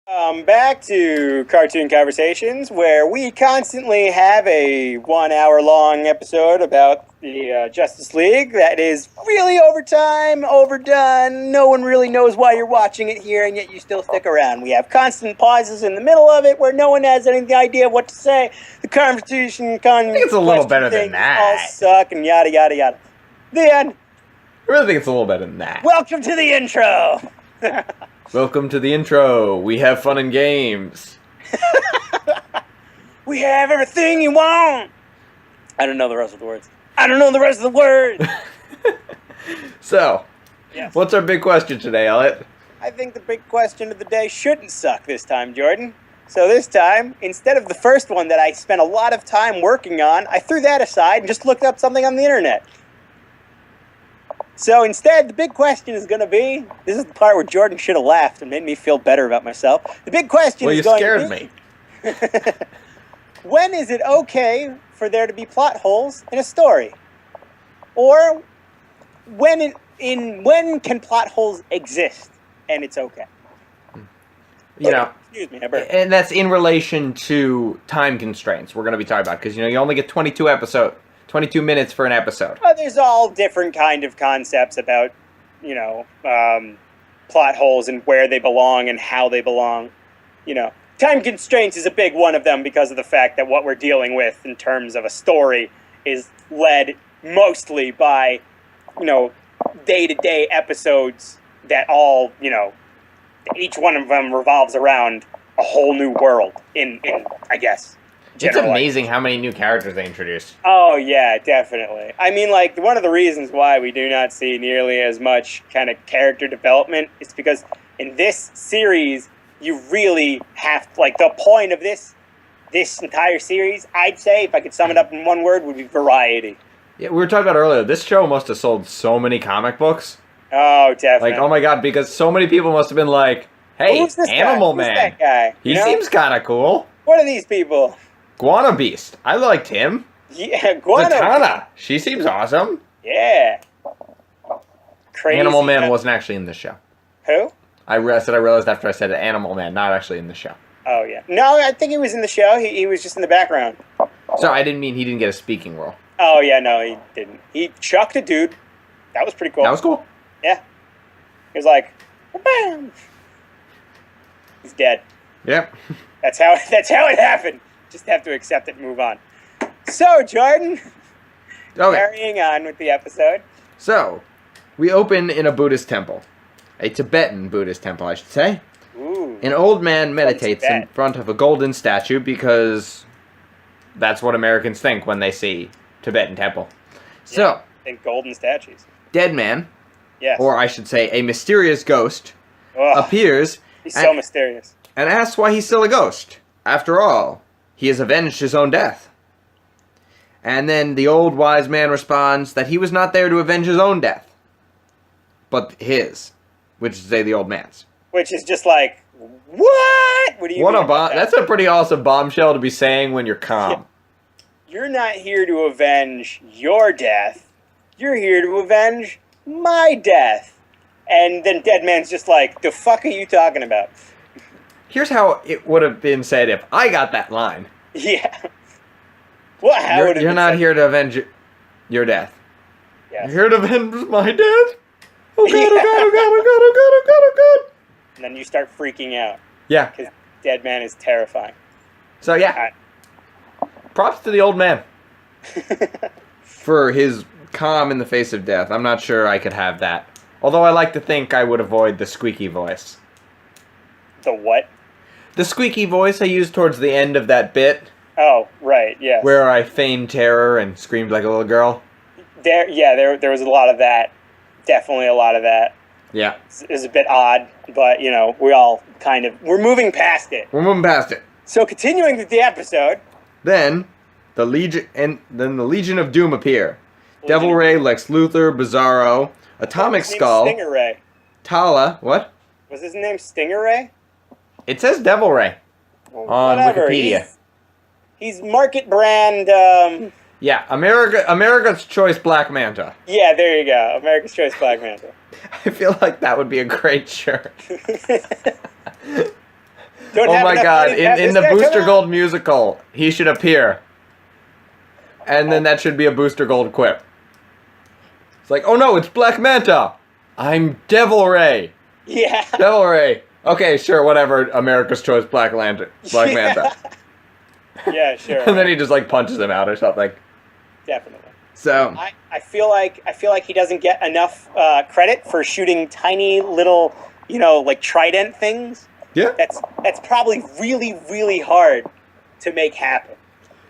Back to Cartoon Conversations, where we constantly have a 1 hour long episode about the Justice League that is really overtime, overdone. No one really knows why you're watching it here, and yet you still stick around. We have constant pauses in the middle of it where no one has any idea of what to say. The conversation, I think it's a little better than that. All suck and yada yada yada. The end. I really think it's a little better than that. Welcome to the intro. Welcome to the intro. We have fun and games. We have everything you want. I don't know the rest of the words. So, Yes. What's our big question today, Elliot? I think the big question of the day shouldn't suck this time, Jordan. So this time, instead of the first one that I spent a lot of time working on, I threw that aside and just looked up something on the internet. So instead, the big question is going to be, this is the part where Jordan should have laughed and made me feel better about myself. The big question is going to be... Well, you scared me. When is it okay for there to be plot holes in a story? Or when can plot holes exist and it's okay? You know, excuse me, I burped. and that's in relation to time constraints we're going to be talking about, because, you only get 22 minutes for an episode. Well, there's all different kind of concepts about, plot holes and where they belong and how they belong. Time constraints is a big one of them because of the fact that what we're dealing with in terms of a story is led mostly by, day-to-day episodes that all, each one of them revolves around a whole new world in I guess, It's general amazing how many new characters they introduced. Oh, yeah, definitely. I mean, one of the reasons why we do not see nearly as much kind of character development is because in this series, you really have, the point of this entire series, I'd say, if I could sum it up in one word, would be variety. Yeah, we were talking about earlier, this show must have sold so many comic books. Oh, definitely. Oh my god, because so many people must have been like, hey, Who's this Animal guy? Man. Who's that guy? He seems kind of cool. What are these people? Guana Beast. I liked him. Yeah, Guano. Zatanna. She seems awesome. Yeah. Crazy. Animal Man wasn't actually in this show. Who? I realized after I said it, Animal Man, not actually in the show. Oh, yeah. No, I think he was in the show. He was just in the background. So I didn't mean he didn't get a speaking role. Oh, yeah, no, he didn't. He chucked a dude. That was pretty cool. That was cool. Yeah. He was like, bam. He's dead. Yep. That's how it happened. Just have to accept it and move on. So, Jordan, Okay. carrying on with the episode. So, we open in a Buddhist temple. A Tibetan Buddhist temple, I should say. Ooh. An old man meditates in Tibet. front of a golden statue because that's what Americans think when they see Tibetan temple. So, And golden statues. dead man, Yes. or I should say a mysterious ghost, Ugh, appears he's so and- mysterious. and asks why he's still a ghost. After all, he has avenged his own death. And then the old wise man responds that he was not there to avenge his own death, but his, which is to say the old man's. Which is just like, what? What do you What mean a about that? That's a pretty awesome bombshell to be saying when you're calm. You're not here to avenge your death. You're here to avenge my death. And then Dead Man's just like, the fuck are you talking about? Here's how it would have been said if I got that line. Yeah. What? How would it You're be not said? here to avenge your death. Yes. You're here to avenge my death? Oh god, Yeah. oh god, oh god, oh god, oh god, oh god, oh god. And then you start freaking out Yeah. because Dead Man is terrifying. So yeah. Props to the old man for his calm in the face of death. I'm not sure I could have that. Although I like to think I would avoid the squeaky voice. The what? The squeaky voice I used towards the end of that bit, Oh, right, yes. where I feigned terror and screamed like a little girl. There was a lot of that. Definitely a lot of that. Yeah. It was a bit odd, but, we all we're moving past it. We're moving past it. So continuing with the episode, Then the Legion of Doom appear. Devil Ray, Lex Luthor, Bizarro, Atomic his name's Skull, Stingeray. Tala. What? Was his name Stingeray? It says Devil Ray Well, on whatever. Wikipedia. He's market brand. Yeah, America's Choice Black Manta. Yeah, there you go. America's Choice Black Manta. I feel like that would be a great shirt. Don't Oh have my enough god, money to have in this the guy come Booster out? Gold musical, he should appear. And then that should be a Booster Gold quip. It's like, oh no, it's Black Manta! I'm Devil Ray! Yeah. Devil Ray! Okay, sure, whatever, America's Choice Black Lantern. Black Manta. Yeah, sure. And then he just like punches him out or something. Definitely. So, I feel like he doesn't get enough credit for shooting tiny little, like trident things. yeah. That's probably really, really hard to make happen.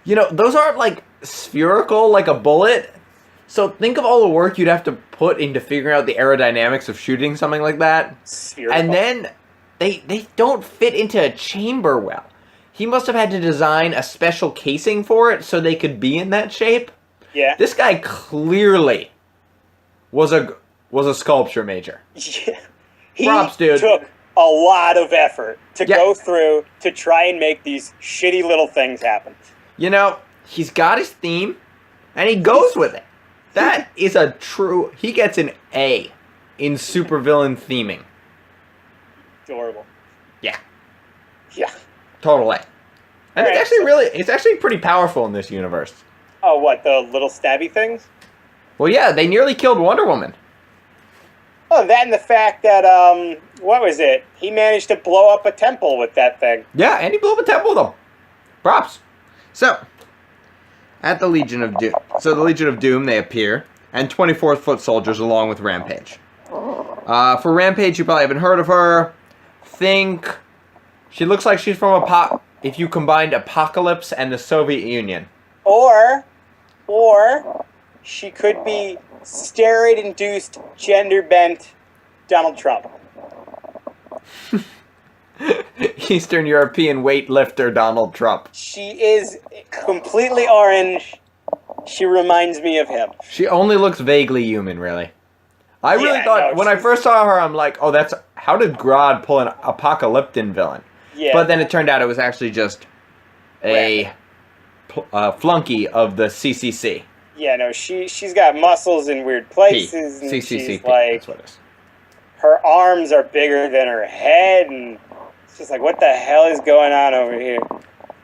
Those aren't like spherical like a bullet. So think of all the work you'd have to put into figuring out the aerodynamics of shooting something like that. Spherical. And then they don't fit into a chamber well. He must have had to design a special casing for it so they could be in that shape. Yeah. This guy clearly was a sculpture major. Yeah. He Props, dude. took a lot of effort to Yeah. go through to try and make these shitty little things happen. He's got his theme, and he goes with it. That is a true... He gets an A in supervillain theming. Adorable. Yeah, Yeah. totally. And Alright, it's actually pretty powerful in this universe. Oh, what, the little stabby things? Well, yeah, they nearly killed Wonder Woman. Oh, that and the fact that, what was it? He managed to blow up a temple with that thing. Yeah, and he blew up a temple with them. Props. So, at the Legion of Doom. So the Legion of Doom, they appear, and 24th Foot Soldiers along with Rampage. For Rampage, you probably haven't heard of her. Think she looks like she's from if you combined Apocalypse and the Soviet Union. Or she could be steroid-induced, gender-bent Donald Trump. Eastern European weightlifter Donald Trump. She is completely orange. She reminds me of him. She only looks vaguely human, really. I really Yeah, thought, no, when I she's- first saw her, I'm like, oh, how did Grodd pull an apocalyptic villain? Yeah. But then it turned out it was actually just a flunky of the CCC. Yeah, no, she's got muscles in weird places, and CCCP, she's like, that's what it is. her arms are bigger than her head, and it's just like, what the hell is going on over here?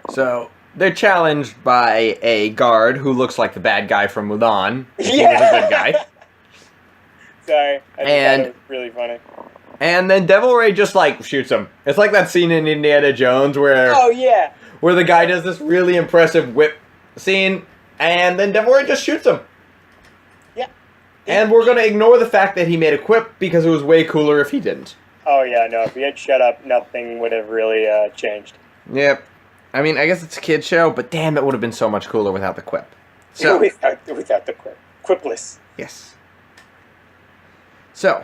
So, they're challenged by a guard who looks like the bad guy from Mulan. If he was Yeah. a good guy. Sorry, I think And- that was really funny. And then Devil Ray just, shoots him. It's like that scene in Indiana Jones where Oh yeah, the guy does this really impressive whip scene, and then Devil Ray just shoots him. yeah. And we're going to ignore the fact that he made a quip because it was way cooler if he didn't. Oh yeah, no. If he had shut up, nothing would have really changed. Yep. I mean, I guess it's a kid's show, but damn, it would have been so much cooler without the quip. So, without the quip, quipless. yes. So,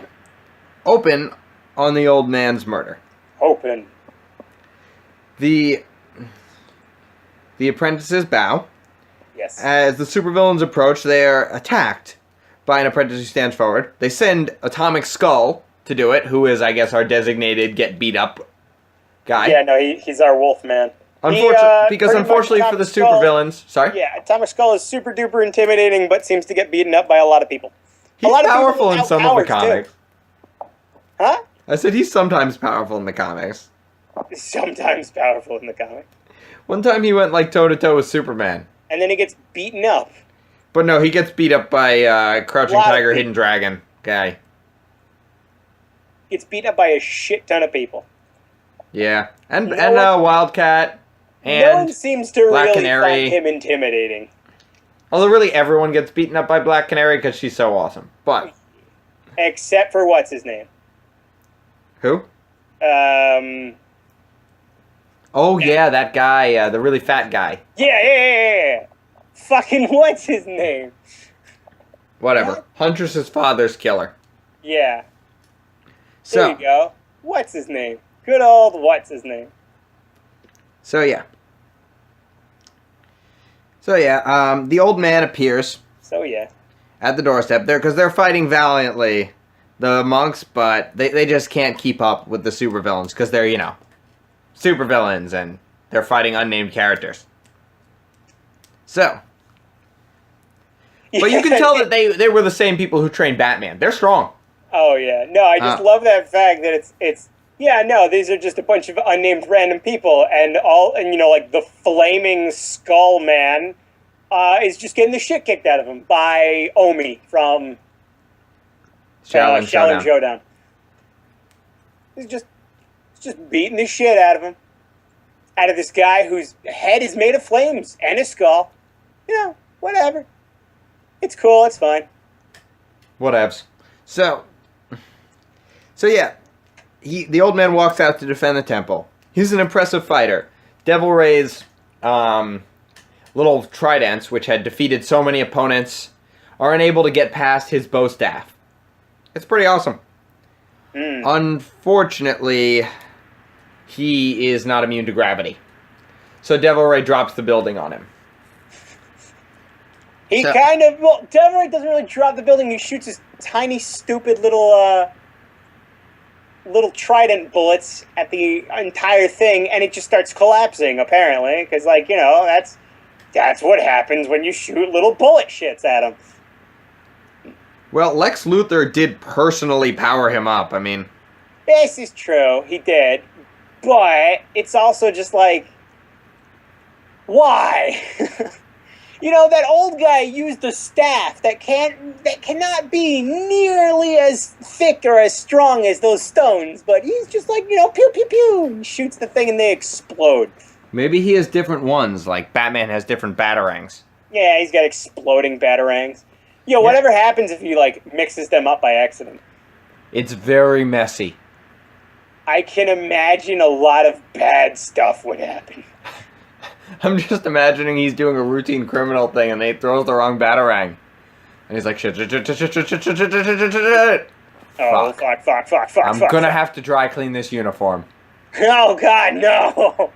open on the old man's murder. Open. The apprentices bow. Yes. As the supervillains approach, they are attacked by an apprentice who stands forward. They send Atomic Skull to do it, who is, I guess, our designated get beat up guy. Yeah, no, he's our wolf man. Because pretty much unfortunately for the Atomic Skull- supervillains, sorry, Yeah, Atomic Skull is super duper intimidating, but seems to get beaten up by a lot of people. he's a lot of people powerful in without some of the powers, too. comics. Huh? I said he's sometimes powerful in the comics. Sometimes powerful in the comic. One time he went toe to toe with Superman. And then he gets beaten up. But no, he gets beat up by Crouching Lot of Tiger, people. Hidden Dragon guy. Gets beaten up by a shit ton of people. Yeah, and You know what? Wildcat No one and seems to Black really Canary. find him intimidating. although really everyone gets beaten up by Black Canary because she's so awesome. But Except for what's his name? who? Um. Oh yeah, that guy, the really fat guy. Yeah. Fucking what's his name? Whatever. What? Huntress's father's killer. Yeah. There So you go. What's his name? Good old what's his name? So yeah. The old man appears So yeah. at the doorstep there because they're fighting valiantly, the monks, but they just can't keep up with the supervillains because they're, supervillains and they're fighting unnamed characters. So, but you can tell that they were the same people who trained Batman. They're strong. Oh yeah. No, I just love that fact that it's Yeah, no, these are just a bunch of unnamed random people, and like the flaming skull man is just getting the shit kicked out of him by Omi from Shaolin Showdown. Showdown. He's just beating the shit out of him. Out of this guy whose head is made of flames and his skull. You know, whatever. It's cool, it's fine. Whatevs. So yeah, the old man walks out to defend the temple. He's an impressive fighter. Devil Ray's little tridents, which had defeated so many opponents, are unable to get past his bow staff. It's pretty awesome. Unfortunately, he is not immune to gravity. So Devil Ray drops the building on him. Devil Ray doesn't really drop the building. He shoots his tiny, stupid little trident bullets at the entire thing, and it just starts collapsing, apparently. Because, that's what happens when you shoot little bullet shits at him. Well, Lex Luthor did personally power him up. I mean, this is true. He did. But it's also just like, why? That old guy used a staff that cannot be nearly as thick or as strong as those stones, but he's just like, pew, pew, pew, and shoots the thing and they explode. Maybe he has different ones, like Batman has different batarangs. Yeah, he's got exploding batarangs. Whatever happens if he, mixes them up by accident? It's very messy. I can imagine a lot of bad stuff would happen. I'm just imagining he's doing a routine criminal thing and he throws the wrong batarang. And he's like, shit. Oh, fuck. I'm gonna have to dry clean this uniform. Oh, God, no.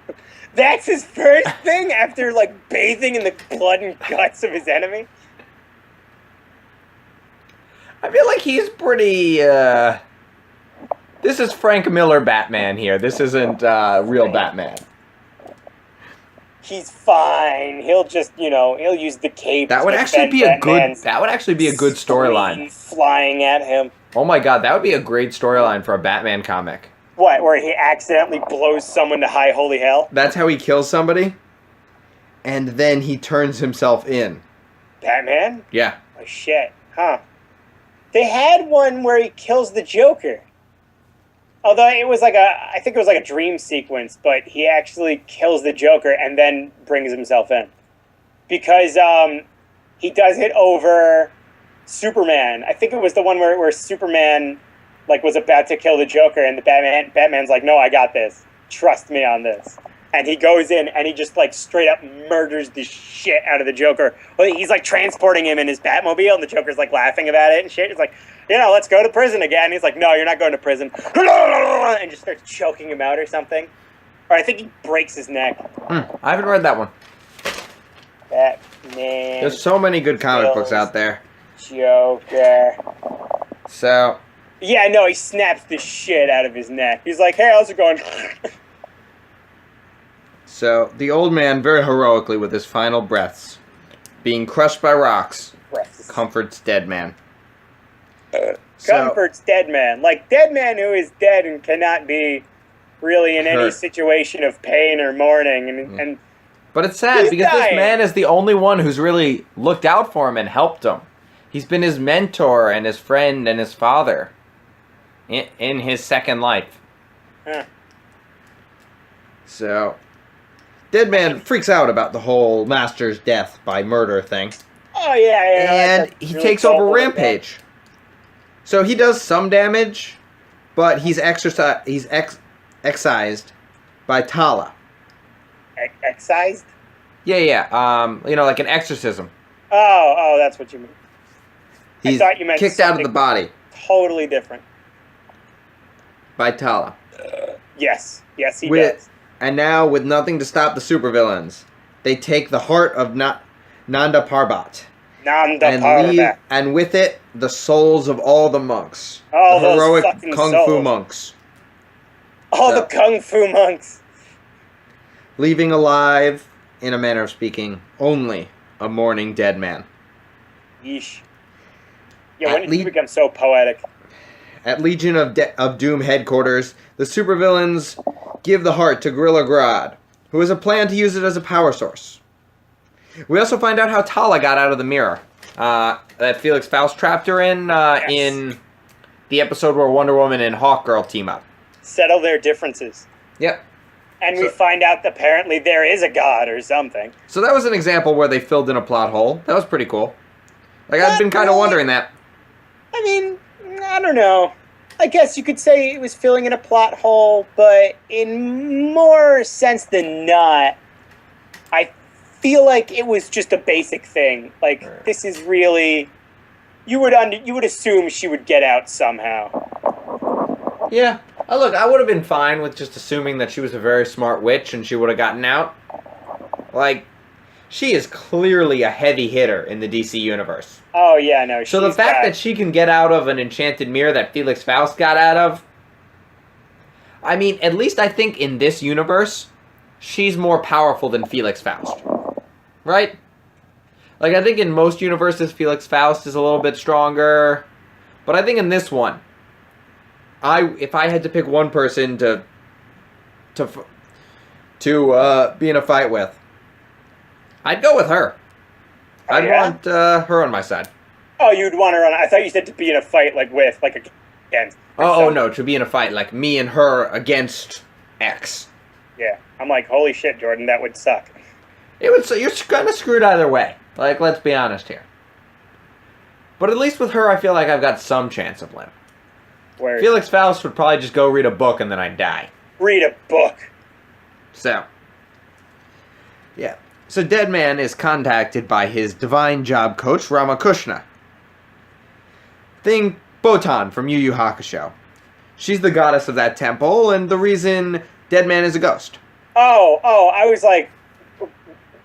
That's his first thing after, bathing in the blood and guts of his enemy? I feel like he's pretty, This is Frank Miller Batman here. This isn't, real Batman. He's fine. He'll just, he'll use the cape. That would actually be a good storyline. Flying at him. Oh my god, that would be a great storyline for a Batman comic. What, where he accidentally blows someone to high holy hell? That's how he kills somebody, and then he turns himself in. Batman? Yeah. Oh shit, huh. They had one where he kills the Joker. Although I think it was like a dream sequence, but he actually kills the Joker and then brings himself in. Because he does it over Superman. I think it was the one where Superman was about to kill the Joker and the Batman's like, no, I got this. Trust me on this. And he goes in and he just straight up murders the shit out of the Joker. Well, he's transporting him in his Batmobile and the Joker's laughing about it and shit. He's like, let's go to prison again. He's like, no, you're not going to prison. And just starts choking him out or something. Or I think he breaks his neck. I haven't read that one. Batman. There's so many good comic books out there. Joker. So. Yeah, no, he snaps the shit out of his neck. He's like, hey, how's it going? So, the old man, very heroically with his final breaths, being crushed by rocks, comforts Dead Man. Comforts Dead Man. Dead Man who is dead and cannot be really in any situation of pain or mourning. But it's sad because this man is the only one who's really looked out for him and helped him. He's been his mentor and his friend and his father in his second life. Huh. So, Dead Man freaks out about the whole master's death by murder thing. Oh, yeah. And he takes over Rampage. So he does some damage, but he's excised by Tala. Excised? Yeah. Like an exorcism. Oh, that's what you mean. He's I thought you meant kicked out of the body. Totally different. By Tala. Yes, he does. And now, with nothing to stop the supervillains, they take the heart of Nanda Parbat. And with it, the souls of all the monks. All the heroic Kung Fu souls. monks. The Kung Fu monks. Leaving alive, in a manner of speaking, only a mourning dead man. Yeesh. Yeah, when did he become so poetic? At Legion of Doom headquarters, the supervillains give the heart to Gorilla Grodd, who has a plan to use it as a power source. We also find out how Tala got out of the mirror that Felix Faust trapped her in in the episode where Wonder Woman and Hawkgirl team up. Settle their differences. Yep. And we find out that apparently there is a god or something. So that was an example where they filled in a plot hole. That was pretty cool. Like, I've been kind of wondering that. I mean, I don't know. I guess you could say it was filling in a plot hole, but in more sense than not, I feel like it was just a basic thing. Like, this is really... You would assume she would get out somehow. Yeah. Look, I would have been fine with just assuming that she was a very smart witch and she would have gotten out. Like, she is clearly a heavy hitter in the DC universe. Oh, yeah, no. So the fact that she can get out of an enchanted mirror that Felix Faust got out of, I mean, at least I think in this universe, she's more powerful than Felix Faust. Right? Like, I think in most universes, Felix Faust is a little bit stronger. But I think in this one, if I had to pick one person to be in a fight with, I'd go with her. I'd want her on my side. Oh, you'd want her on... I thought you said to be in a fight, like, with, like, against... Oh, no, to be in a fight, like, me and her against X. Yeah. I'm like, holy shit, Jordan, that would suck. It would... So you're kind of screwed either way. Like, let's be honest here. But at least with her, I feel like I've got some chance of winning. Where Felix Faust would probably just go read a book and then I'd die. Read a book. So, yeah. So Deadman is contacted by his divine job coach, Ramakrishna. Think Botan from Yu Yu Hakusho. She's the goddess of that temple, and the reason Deadman is a ghost. Oh, I was like,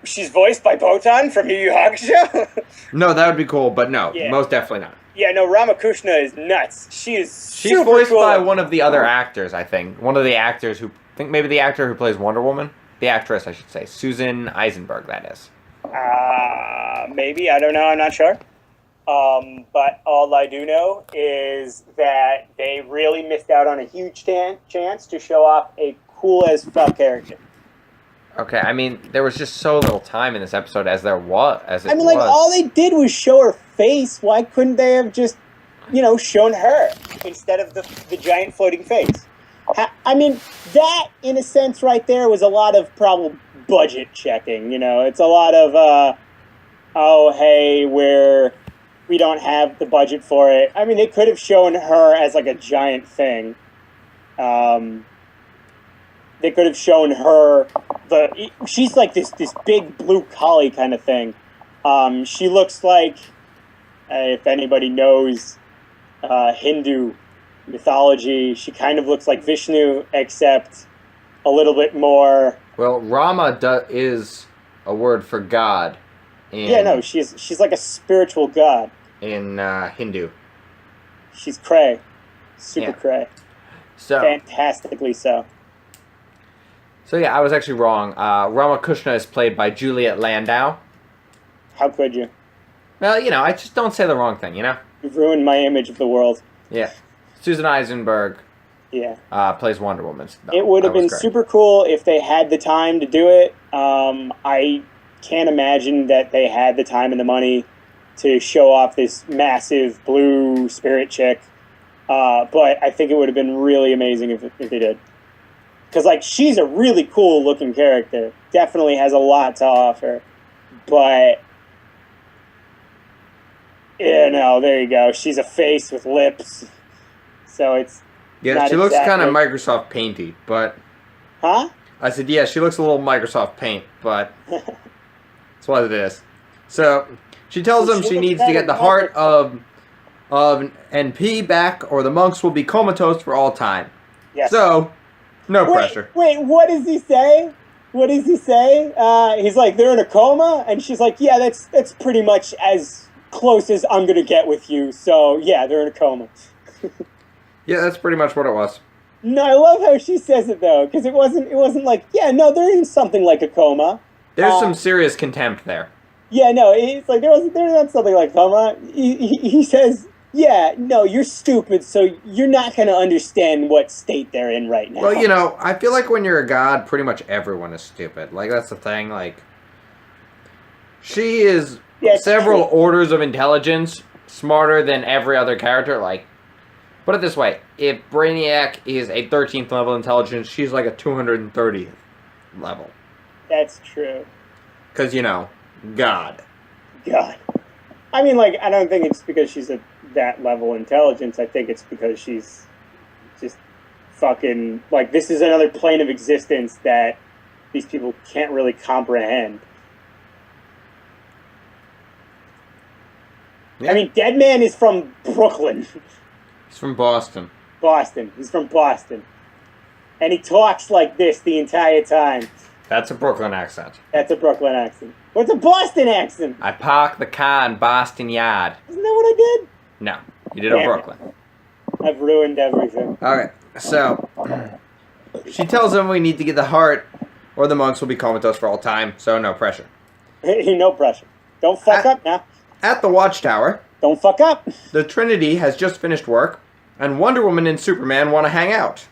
she's voiced by Botan from Yu Yu Hakusho? No, that would be cool, but no, most definitely not. Yeah, no, Ramakrishna is nuts. She's voiced cool. by one of the other actors, I think. One of the actors who... I think maybe the actor who plays Wonder Woman? The actress, I should say. Susan Eisenberg, that is. Maybe. I don't know. I'm not sure. But all I do know is that they really missed out on a huge chance to show off a cool-as-fuck character. Okay, I mean, there was just so little time in this episode as there was. All they did was show her face. Why couldn't they have just, shown her instead of the giant floating face? I mean, that, in a sense, right there was a lot of probably budget checking, It's a lot of, we don't have the budget for it. I mean, they could have shown her as, like, a giant thing. They could have shown her she's like this big blue collie kind of thing. She looks like, if anybody knows Hindu mythology, she kind of looks like Vishnu, except a little bit more. Well, Rama is a word for God. She's like a spiritual god in Hindu. She's cray, super cray, so fantastically so. So yeah, I was actually wrong. Ramakrishna is played by Juliet Landau. How could you? Well, I just don't say the wrong thing, You've ruined my image of the world. Yeah. Susan Eisenberg plays Wonder Woman. It would have been super cool if they had the time to do it. I can't imagine that they had the time and the money to show off this massive blue spirit chick. But I think it would have been really amazing if they did. Because, she's a really cool-looking character. Definitely has a lot to offer. But, there you go. She's a face with lips. So it's she looks kind of Microsoft Painty, but... Huh? I said, yeah, she looks a little Microsoft Paint, but... that's what it is. So, she tells them she needs to get the heart of NP back, or the monks will be comatose for all time. Yes. So... No pressure. Wait, what does he say? He's like, they're in a coma? And she's like, yeah, that's pretty much as close as I'm going to get with you. So, yeah, they're in a coma. Yeah, that's pretty much what it was. No, I love how she says it, though, because it wasn't like, yeah, no, they're in something like a coma. There's some serious contempt there. Yeah, no, it's like, there's not something like coma. He says, yeah, no, you're stupid, so you're not going to understand what state they're in right now. Well, I feel like when you're a god, pretty much everyone is stupid. Like, that's the thing. Like, she is Yeah, it's several true. orders of intelligence smarter than every other character. Like, put it this way: if Brainiac is a 13th level intelligence, she's like a 230th level. That's true. Because God. God. I mean, like, I don't think it's because she's that level intelligence. I think it's because she's just fucking, like, this is another plane of existence that these people can't really comprehend. Yeah. I mean, Deadman is from Brooklyn. He's from Boston. Boston. He's from Boston. And he talks like this the entire time. That's a Brooklyn accent. That's a Brooklyn accent. What's a Boston accent? I parked the car in Boston Yard. Isn't that what I did? No, you did a Damn it. Brooklyn. I've ruined everything. Okay, so she tells him we need to get the heart, or the monks will be comatose for all time. So no pressure. No pressure. Don't fuck up now. At the Watchtower, Don't fuck up. the Trinity has just finished work, and Wonder Woman and Superman want to hang out.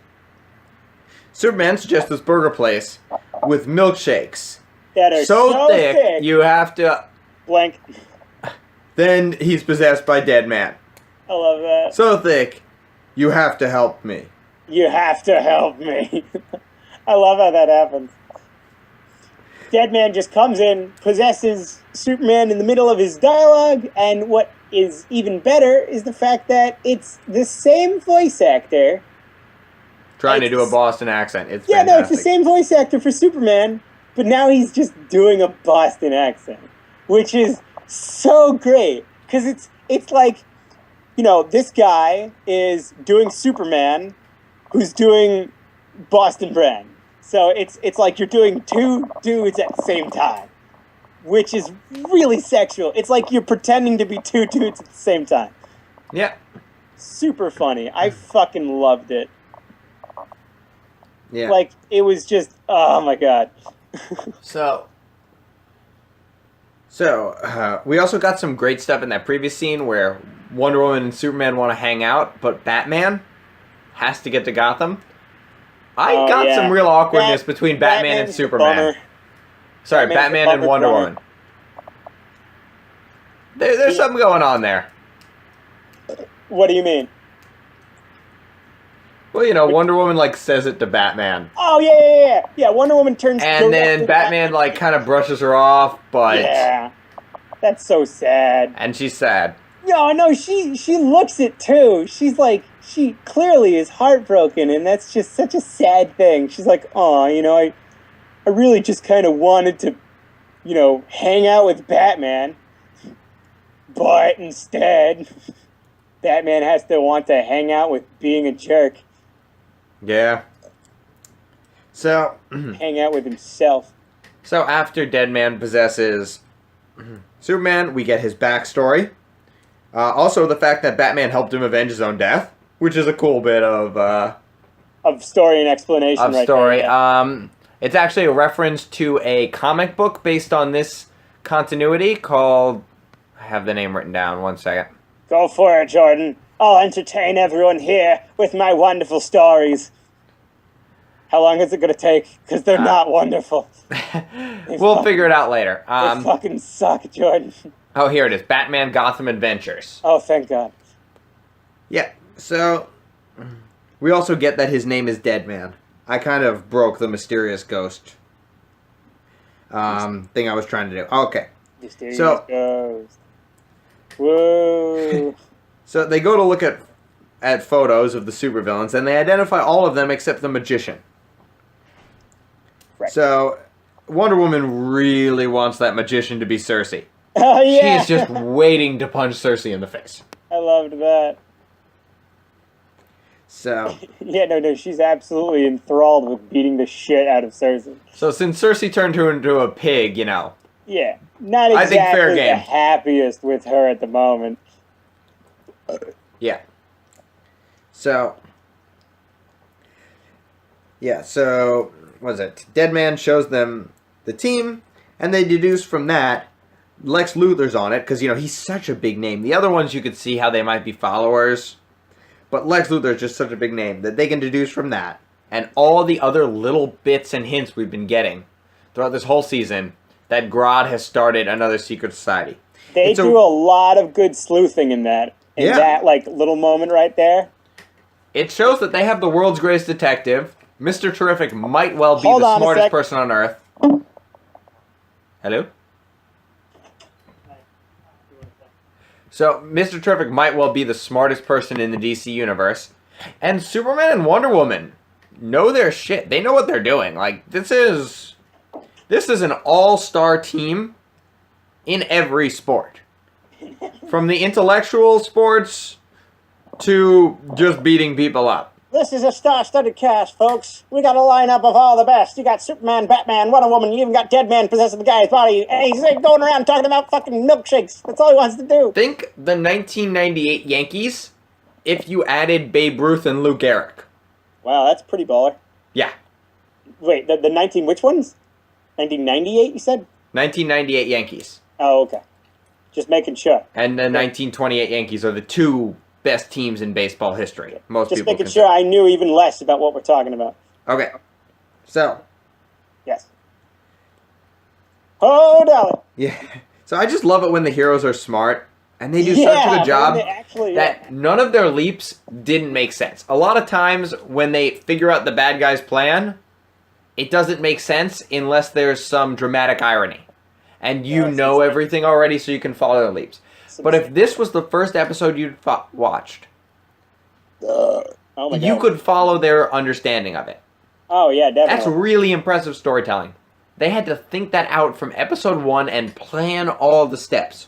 Superman suggests this burger place with milkshakes That are so thick you have to. Blank. Then he's possessed by Dead Man. I love that. So thick, you have to help me. You have to help me. I love how that happens. Deadman just comes in, possesses Superman in the middle of his dialogue, and what is even better is the fact that it's the same voice actor. Trying to do a Boston accent. It's Yeah, fantastic. no, it's the same voice actor for Superman, but now he's just doing a Boston accent, which is so great because it's like, this guy is doing Superman, who's doing Boston Brand. So it's like you're doing two dudes at the same time, which is really sexual. It's like you're pretending to be two dudes at the same time. Yeah. Super funny. I fucking loved it. Yeah. Like, it was just, oh my god. So we also got some great stuff in that previous scene where Wonder Woman and Superman want to hang out, but Batman has to get to Gotham. I got some real awkwardness between Batman and Superman. Sorry, Batman and Wonder Woman. There's something going on there. What do you mean? Well, Wonder Woman, says it to Batman. Oh, yeah. Yeah, Wonder Woman turns... And then Batman, kind of brushes her off, but... Yeah. That's so sad. And she's sad. No, she looks it, too. She's like... She clearly is heartbroken, and that's just such a sad thing. She's like, "Aw, I really just kind of wanted to, hang out with Batman. But instead, Batman has to want to hang out with being a jerk. Yeah. So... Hang out with himself." So after Deadman possesses Superman, we get his backstory. Also, the fact that Batman helped him avenge his own death, which is a cool bit of story and explanation. Of right story. there, yeah. It's actually a reference to a comic book based on this continuity called... I have the name written down. 1 second. Go for it, Jordan. I'll entertain everyone here with my wonderful stories. How long is it going to take? Because they're not wonderful. We'll figure it out later. They fucking suck, Jordan. Oh, here it is. Batman Gotham Adventures. Oh, thank God. Yeah, so... We also get that his name is Deadman. I kind of broke the mysterious ghost thing I was trying to do. Okay. Mysterious So- ghost. Whoa. So they go to look at photos of the supervillains, and they identify all of them except the Magician. Right. So Wonder Woman really wants that Magician to be Cersei. Oh, yeah. She's just waiting to punch Cersei in the face. I loved that. So Yeah, no, she's absolutely enthralled with beating the shit out of Cersei. since Cersei turned her into a pig, Yeah, not I exactly think fair game. the happiest with her at the moment. Yeah. So what is it? Deadman shows them the team, and they deduce from that Lex Luthor's on it because, he's such a big name. The other ones you could see how they might be followers. But Lex Luthor is just such a big name that they can deduce from that. And all the other little bits and hints we've been getting throughout this whole season that Grodd has started another secret society. They do a lot of good sleuthing in that. That, little moment right there. It shows that they have the world's greatest detective. Mr. Terrific might well be the smartest person on Earth. Hello? So, Mr. Terrific might well be the smartest person in the DC universe. And Superman and Wonder Woman know their shit. They know what they're doing. This is an all-star team in every sport. From the intellectual sports to just beating people up. This is a star-studded cast, folks. We got a lineup of all the best. You got Superman, Batman, Wonder Woman. You even got Deadman possessing the guy's body. And he's going around talking about fucking milkshakes. That's all he wants to do. Think the 1998 Yankees if you added Babe Ruth and Lou Gehrig. Wow, that's pretty baller. Yeah. Wait, the 19 which ones? 1998, you said? 1998 Yankees. Oh, okay. Just making sure. And the 1928 Yankees are the two best teams in baseball history. Most Just people making sure I knew even less about what we're talking about. Okay. So. Yes. Oh, Dolly. Yeah. So I just love it when the heroes are smart. And they do such a good job that none of their leaps didn't make sense. A lot of times when they figure out the bad guy's plan, it doesn't make sense unless there's some dramatic irony. And you know everything already, so you can follow their leaps. But if this was the first episode you'd watched, you could follow their understanding of it. Oh, yeah, definitely. That's really impressive storytelling. They had to think that out from episode 1 and plan all the steps.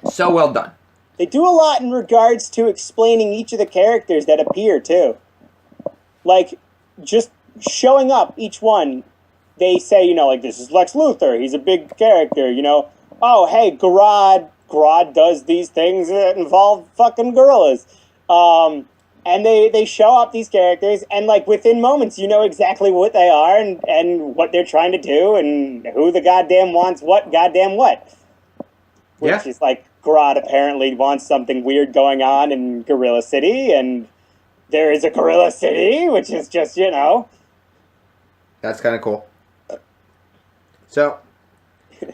So well done. They do a lot in regards to explaining each of the characters that appear, too. Just showing up, each one, they say, this is Lex Luthor, he's a big character, Oh, hey, Grodd does these things that involve fucking gorillas. And they show up these characters, and, within moments, you know exactly what they are and what they're trying to do and who the goddamn wants what. Which is Grodd apparently wants something weird going on in Gorilla City, and there is a Gorilla City, which is just, That's kind of cool. So.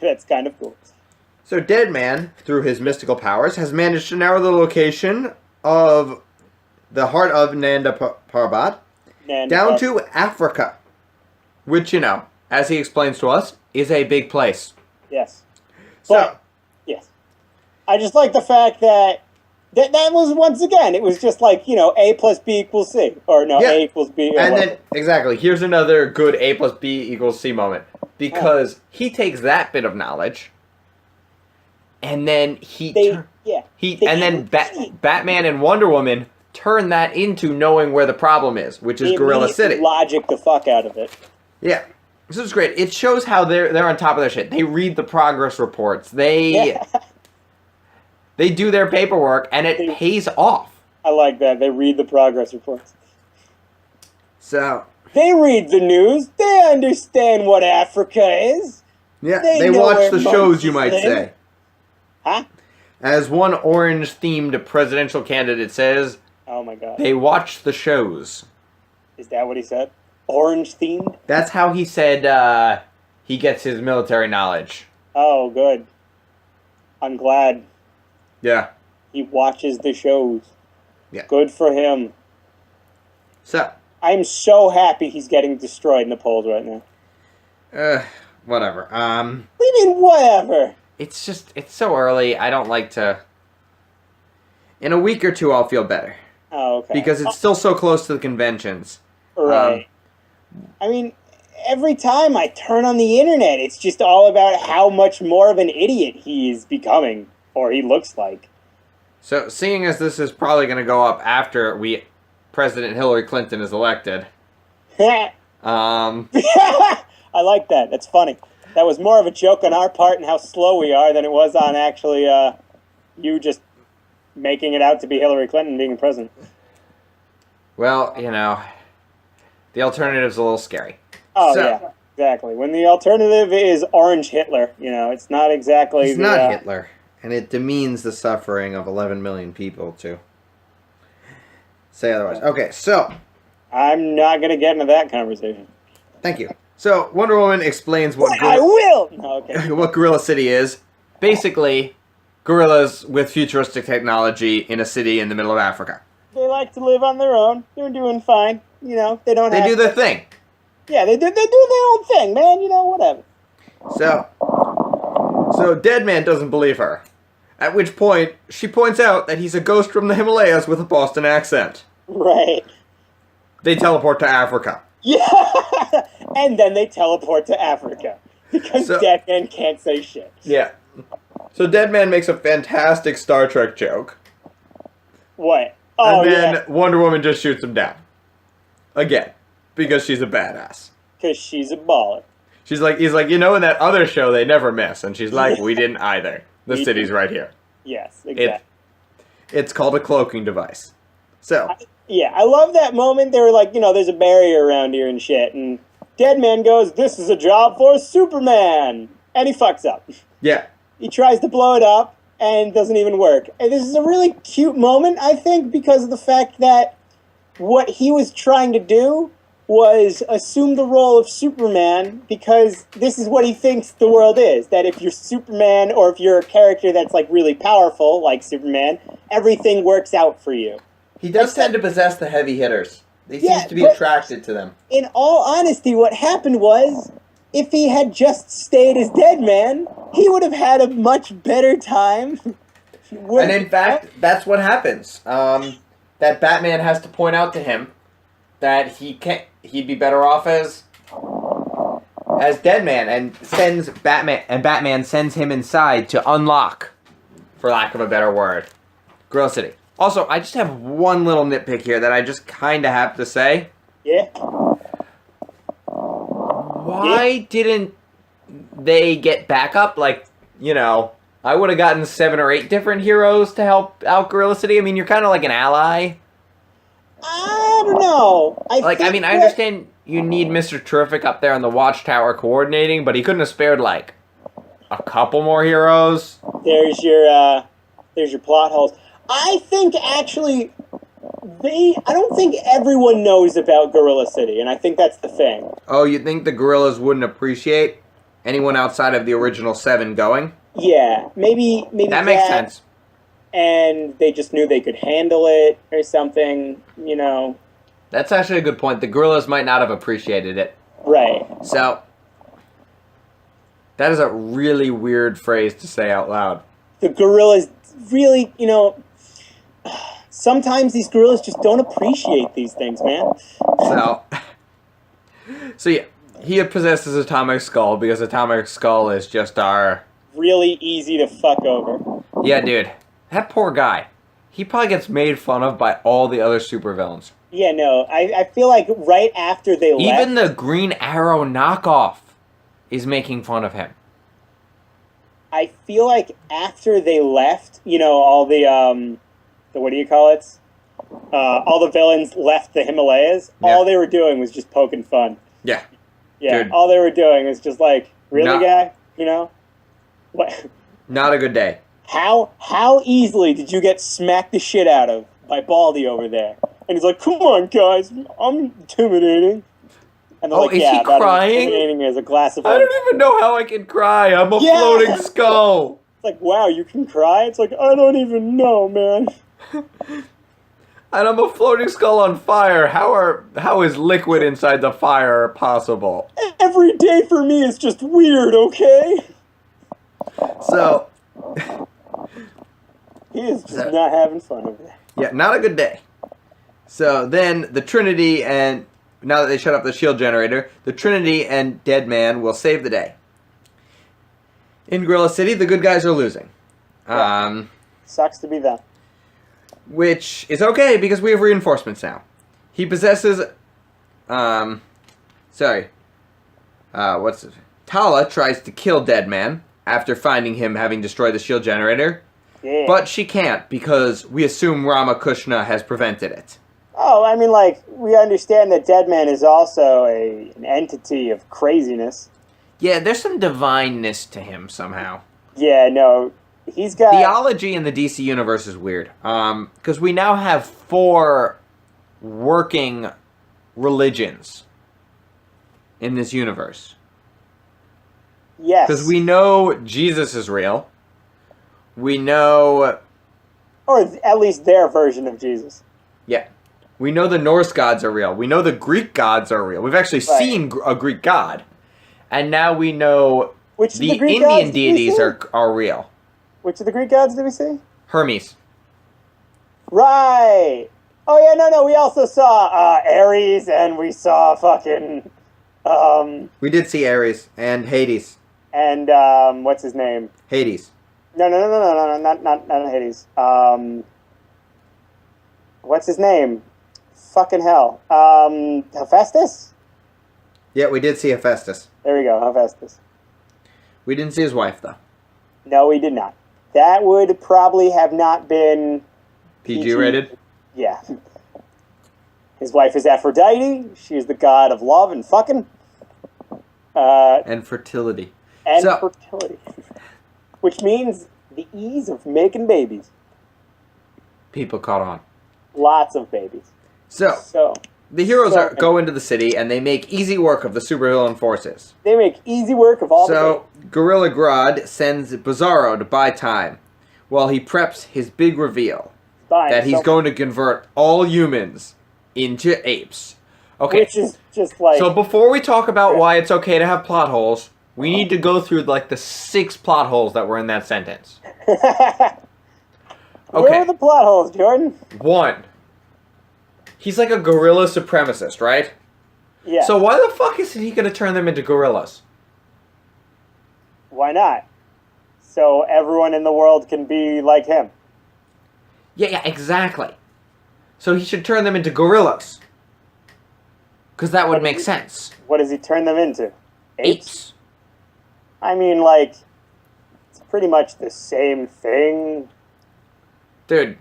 That's kind of cool. So Deadman, through his mystical powers, has managed to narrow the location of the heart of Nanda Parbat down to Africa. Which, as he explains to us, is a big place. Yes. Yes. I just like the fact that was, once again, it was just A plus B equals C. Or no, A equals B. And then, exactly, here's another good A plus B equals C moment. Because he takes that bit of knowledge, and then Batman and Wonder Woman turn that into knowing where the problem is, which is Gorilla City. Logic the fuck out of it. Yeah. This is great. It shows how they're on top of their shit. They read the progress reports. They do their paperwork, and it pays off. I like that. They read the progress reports. So they read the news. They understand what Africa is. Yeah, they watch the shows, you might say. Huh? As one orange-themed presidential candidate says, oh my god, they watch the shows. Is that what he said? Orange-themed? That's how he said he gets his military knowledge. Oh, good. I'm glad. Yeah. He watches the shows. Yeah. Good for him. So. I'm so happy he's getting destroyed in the polls right now. Whatever. What do you mean, whatever? It's so early. I don't like to. In a week or two, I'll feel better. Oh, okay. Because it's still so close to the conventions. Right. I mean, every time I turn on the internet, it's just all about how much more of an idiot he is becoming, or he looks like. So, seeing as this is probably going to go up after President Hillary Clinton is elected. I like that. That's funny. That was more of a joke on our part and how slow we are than it was on actually you just making it out to be Hillary Clinton being president. Well, the alternative's a little scary. Oh, yeah. Exactly. When the alternative is Orange Hitler, it's not exactly. He's not Hitler, and it demeans the suffering of 11 million people to say otherwise. Okay, so I'm not going to get into that conversation. thank you. So Wonder Woman explains what I will. No, okay. what Gorilla City is. Basically, gorillas with futuristic technology in a city in the middle of Africa. They like to live on their own. They're doing fine. They don't. They do their thing. Yeah, they do their own thing, man. Whatever. So Deadman doesn't believe her. At which point, she points out that he's a ghost from the Himalayas with a Boston accent. Right. They teleport to Africa. Yeah. And then they teleport to Africa because Deadman can't say shit. Yeah. So Deadman makes a fantastic Star Trek joke. What? Oh, and then Wonder Woman just shoots him down. Again. Because she's a badass. Because she's a baller. He's like, in that other show they never miss. And she's like, we didn't either. The city's right here. Yes, exactly. It's called a cloaking device. So. I love that moment. They were like, there's a barrier around here and shit. And Deadman goes, this is a job for Superman. And he fucks up. Yeah. He tries to blow it up and it doesn't even work. And this is a really cute moment, I think, because of the fact that what he was trying to do was assume the role of Superman because this is what he thinks the world is. That if you're Superman or if you're a character that's like really powerful, like Superman, everything works out for you. He does tend to possess the heavy hitters. He seems to be attracted to them. In all honesty, what happened was, if he had just stayed as Deadman, he would have had a much better time. And in fact, that's what happens. That Batman has to point out to him that he'd be better off as Deadman, and Batman sends him inside to unlock, for lack of a better word, Gorilla City. Also, I just have one little nitpick here that I just kind of have to say. Yeah. Why didn't they get backup? Like, I would have gotten 7 or 8 different heroes to help out Gorilla City. I mean, you're kind of like an ally. I don't know. I understand you need Mr. Terrific up there on the Watchtower coordinating, but he couldn't have spared, like, a couple more heroes. There's your plot holes. I think, actually, I don't think everyone knows about Gorilla City, and I think that's the thing. Oh, you think the gorillas wouldn't appreciate anyone outside of the original 7 going? Yeah, maybe that makes sense. And they just knew they could handle it or something, That's actually a good point. The gorillas might not have appreciated it. Right. So, that is a really weird phrase to say out loud. The gorillas really, sometimes these gorillas just don't appreciate these things, man. So yeah, he possesses Atomic Skull because Atomic Skull is just our... really easy to fuck over. Yeah, dude. That poor guy. He probably gets made fun of by all the other supervillains. Yeah, no, I feel like right after they left... Even the Green Arrow knockoff is making fun of him. I feel like after they left, all the what do you call it? All the villains left the Himalayas. Yeah. All they were doing was just poking fun. Yeah. Yeah, dude. All they were doing was just like, really, guy? What? Not a good day. How easily did you get smacked the shit out of by Baldy over there? And he's like, come on, guys, I'm intimidating. And they're like, is yeah, he crying? Intimidating as a glass of I don't even know how I can cry. I'm a floating skull. It's like, wow, you can cry? It's like, I don't even know, man. And I'm a floating skull on fire. How is liquid inside the fire possible? Every day for me is just weird, okay? So... he is just not having fun over there. Yeah, not a good day. So then the Trinity and... Now that they shut up the shield generator, the Trinity and Deadman will save the day. In Gorilla City, the good guys are losing. Yeah. Sucks to be them. Which is okay, because we have reinforcements now. He possesses... Tala tries to kill Deadman after finding him having destroyed the shield generator. Yeah. But she can't, because we assume Ramakrishna has prevented it. Oh, I mean, like, we understand that Deadman is also an entity of craziness. Yeah, there's some divineness to him somehow. Yeah, no, he's got... Theology in the DC universe is weird. Because we now have 4 working religions in this universe. Yes. Because we know Jesus is real. We know... Or at least their version of Jesus. Yeah. We know the Norse gods are real. We know the Greek gods are real. We've actually seen a Greek god. And now we know Which of the the Greek Indian gods deities are real. Which of the Greek gods did we see? Hermes. Right. Oh, yeah, no, we also saw Ares, and we saw fucking... We did see Ares and Hades. And, what's his name? Hades. No, not Hades. What's his name? Fucking hell. Hephaestus? Yeah, we did see Hephaestus. There we go, Hephaestus. We didn't see his wife, though. No, we did not. That would probably have not been... PG rated? Yeah. His wife is Aphrodite. She is the god of love and fucking. And fertility. And fertility. Which means the ease of making babies. People caught on. Lots of babies. So the heroes go into the city and they make easy work of the supervillain forces. They make easy work of all the babies. Gorilla Grodd sends Bizarro to buy time while he preps his big reveal that he's going to convert all humans into apes. Okay. Which is just like... So before we talk about why it's okay to have plot holes, we need to go through like the 6 plot holes that were in that sentence. Where are the plot holes, Jordan? 1. He's like a gorilla supremacist, right? Yeah. So why the fuck is he going to turn them into gorillas? Why not? So everyone in the world can be like him. Yeah, exactly. So he should turn them into gorillas. Because that would make sense. What does he turn them into? Apes. I mean, like, it's pretty much the same thing. Dude.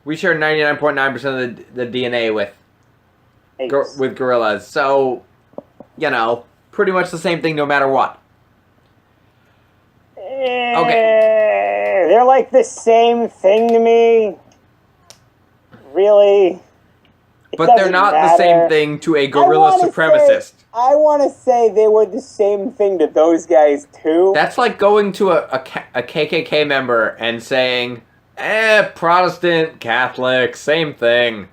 We share 99.9% of the DNA with gorillas. So, you know, pretty much the same thing no matter what. Okay. They're like the same thing to me. Really? But they're not the same thing to a gorilla supremacist. I want to say they were the same thing to those guys, too. That's like going to a KKK member and saying, Protestant, Catholic, same thing.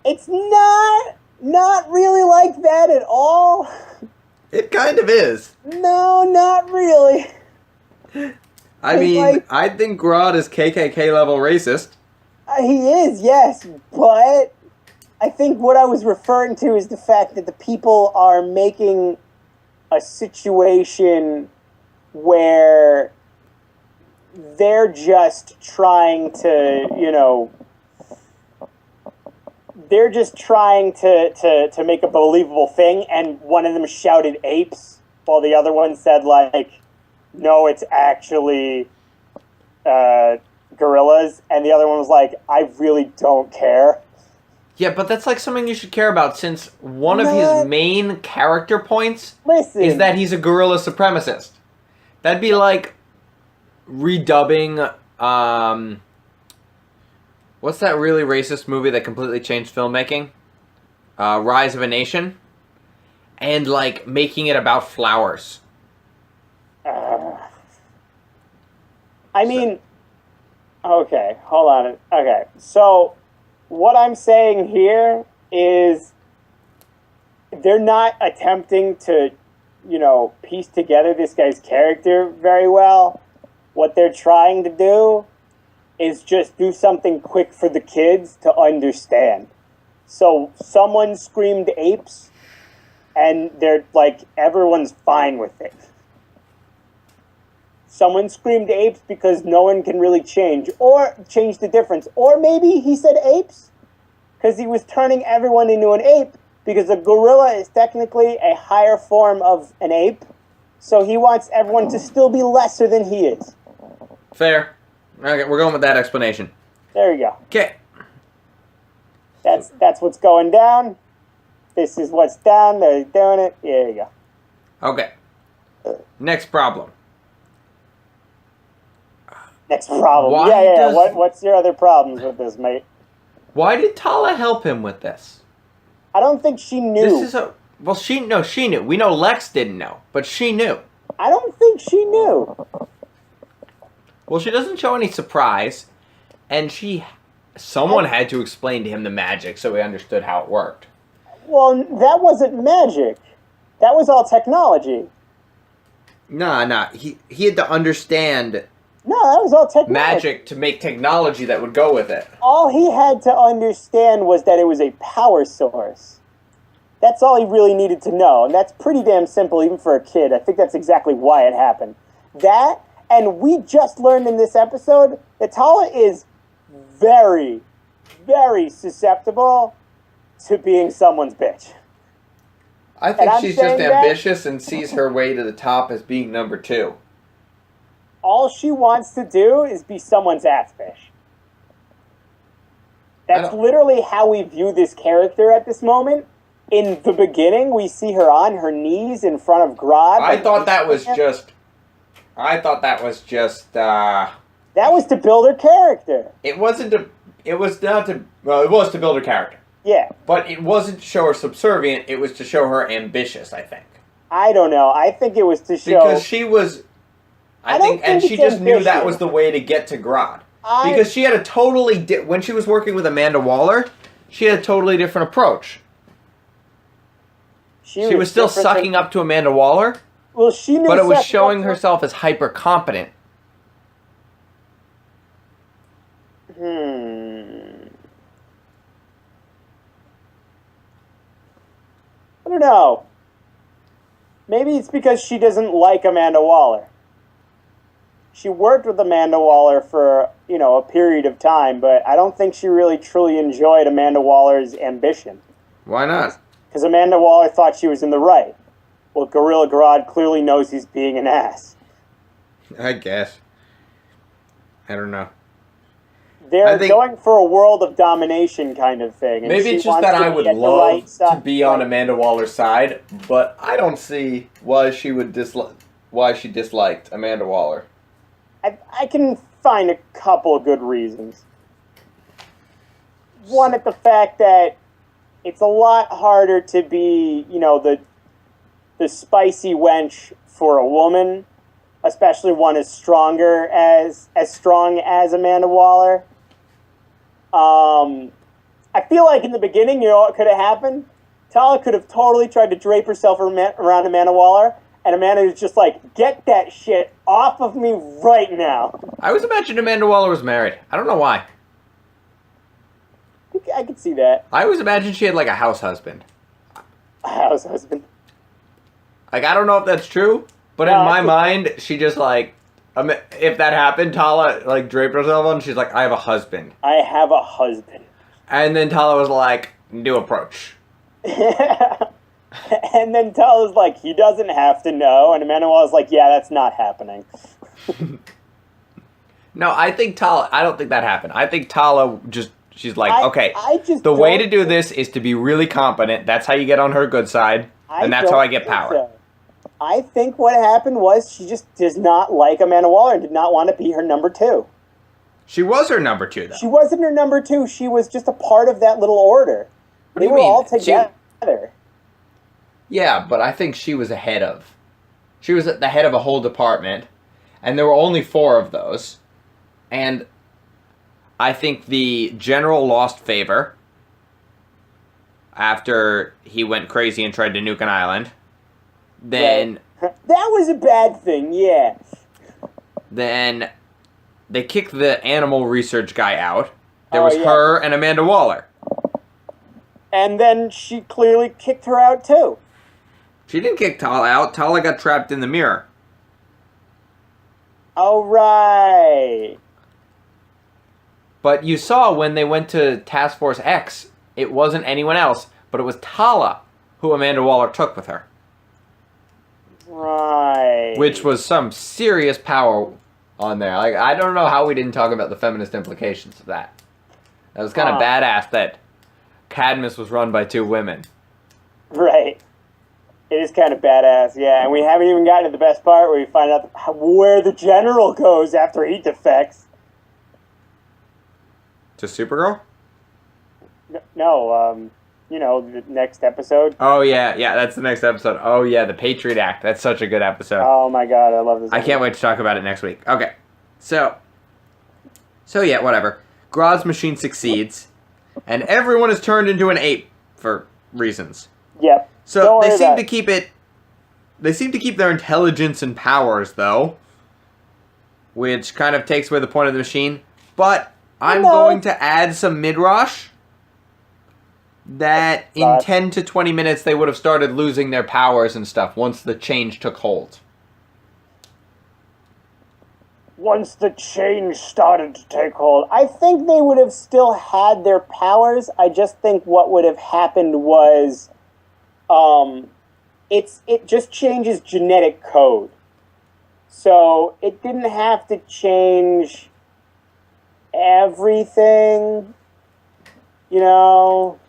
It's not really like that at all. It kind of is. No, not really. I mean, I think Grodd is KKK level racist. He is, yes, but I think what I was referring to is the fact that the people are making a situation where they're just trying to, you know, they're just trying to make a believable thing, and one of them shouted apes, while the other one said, like, no, it's actually gorillas, and the other one was like, I really don't care. Yeah, but that's like something you should care about, since one of his main character points is that he's a gorilla supremacist. That'd be like redubbing, what's that really racist movie that completely changed filmmaking? Rise of a Nation? And, like, making it about flowers. I mean, okay, hold on. Okay, so what I'm saying here is they're not attempting to, you know, piece together this guy's character very well. What they're trying to do is just do something quick for the kids to understand. So someone screamed apes, and they're like, everyone's fine with it. Someone screamed apes because no one can really change the difference. Or maybe he said apes because he was turning everyone into an ape, because a gorilla is technically a higher form of an ape. So he wants everyone to still be lesser than he is. Fair. Okay, we're going with that explanation. There you go. Okay. That's what's going down. This is what's down. They're doing it. There you go. Okay. Next problem. Next problem. Why Yeah. does- What's your other problems with this, mate? Why did Tala help him with this? I don't think she knew. This is a well. She knew. We know Lex didn't know, but she knew. I don't think she knew. Well, she doesn't show any surprise, and someone had to explain to him the magic so he understood how it worked. Well, that wasn't magic. That was all technology. Nah. He had to understand No, that was all technology. magic to make technology that would go with it. All he had to understand was that it was a power source. That's all he really needed to know, and that's pretty damn simple even for a kid. I think that's exactly why it happened. That, and we just learned in this episode that Tala is very, very susceptible to being someone's bitch. I And think I'm she's just saying that- ambitious and sees her way to the top as being number 2. All she wants to do is be someone's ass fish. That's literally how we view this character at this moment. In the beginning, we see her on her knees in front of Grodd. I thought that was just. That was to build her character. It wasn't to. It was not to. Well, it was to build her character, Yeah. but it wasn't to show her subservient. It was to show her ambitious. I think I don't know. I think it was to show. because she was. I don't and think she it's just knew that ambition. was the way to get to Grodd. I- Because she had a totally when she was working with Amanda Waller, she had a totally different approach. She was still different sucking up to Amanda Waller, Well, she knew. but it was sucking up showing to- herself as hyper competent. I don't know. Maybe it's because she doesn't like Amanda Waller. She worked with Amanda Waller for, a period of time, but I don't think she really truly enjoyed Amanda Waller's ambition. Why not? Because Amanda Waller thought she was in the right. Well, Gorilla Grodd clearly knows he's being an ass. I guess. I don't know. They're I think- going for a world of domination kind of thing. And Maybe she it's just wants that to I be would at the love right to side. be on Amanda Waller's side, but I don't see why she would why she disliked Amanda Waller. I can find a couple of good reasons. One, at the fact that it's a lot harder to be, the spicy wench for a woman, especially one as strong as Amanda Waller. I feel like in the beginning, what could have happened? Tala could have totally tried to drape herself around Amanda Waller, and Amanda was just like, get that shit off of me right now. I always imagined Amanda Waller was married. I don't know why. I could see that. I always imagined she had like a house husband. House husband. Like, I don't know if that's true, but No, in my I think- mind, she just like, if that happened, Tala like draped herself on, she's like, I have a husband. I have a husband. And then Tala was like, new approach. And then Tala's like, he doesn't have to know. And Amanda Waller's like, yeah, that's not happening. No, I don't think that happened. I think Tala she's like, okay, I just the way to don't do this is to be really competent. That's how you get on her good side, and that's how don't I get think power. so. I think what happened was she just does not like Amanda Waller and did not want to be her number 2. She was her number 2, though. She wasn't her number 2. She was just a part of that little order. What do They you were mean? all together. Yeah, but I think she was She was at the head of a whole department, and there were only 4 of those. And I think the general lost favor after he went crazy and tried to nuke an island. Then That was a bad thing, yeah. Then they kicked the animal research guy out. There Oh, was yeah. her and Amanda Waller. And then she clearly kicked her out, too. She didn't kick Tala out. Tala got trapped in the mirror. All right. But you saw when they went to Task Force X, it wasn't anyone else, but it was Tala who Amanda Waller took with her. Right. Which was some serious power on there. Like, I don't know how we didn't talk about the feminist implications of that. That was kind of badass that Cadmus was run by 2 women. Right. It is kind of badass, yeah. And we haven't even gotten to the best part where we find out where the general goes after he defects. To Supergirl? No, the next episode. Oh, yeah, that's the next episode. Oh, yeah, the Patriot Act. That's such a good episode. Oh, my God, I love this I can't wait to talk about it next week. Okay, so yeah, whatever. Grodd's machine succeeds, and everyone is turned into an ape for reasons. Yep. So they seem to keep it. They seem to keep their intelligence and powers, though, which kind of takes away the point of the machine. But I'm going to add some midrash that in 10 to 20 minutes they would have started losing their powers and stuff once the change took hold. Once the change started to take hold, I think they would have still had their powers. I just think what would have happened was, it just changes genetic code. So it didn't have to change everything, Well,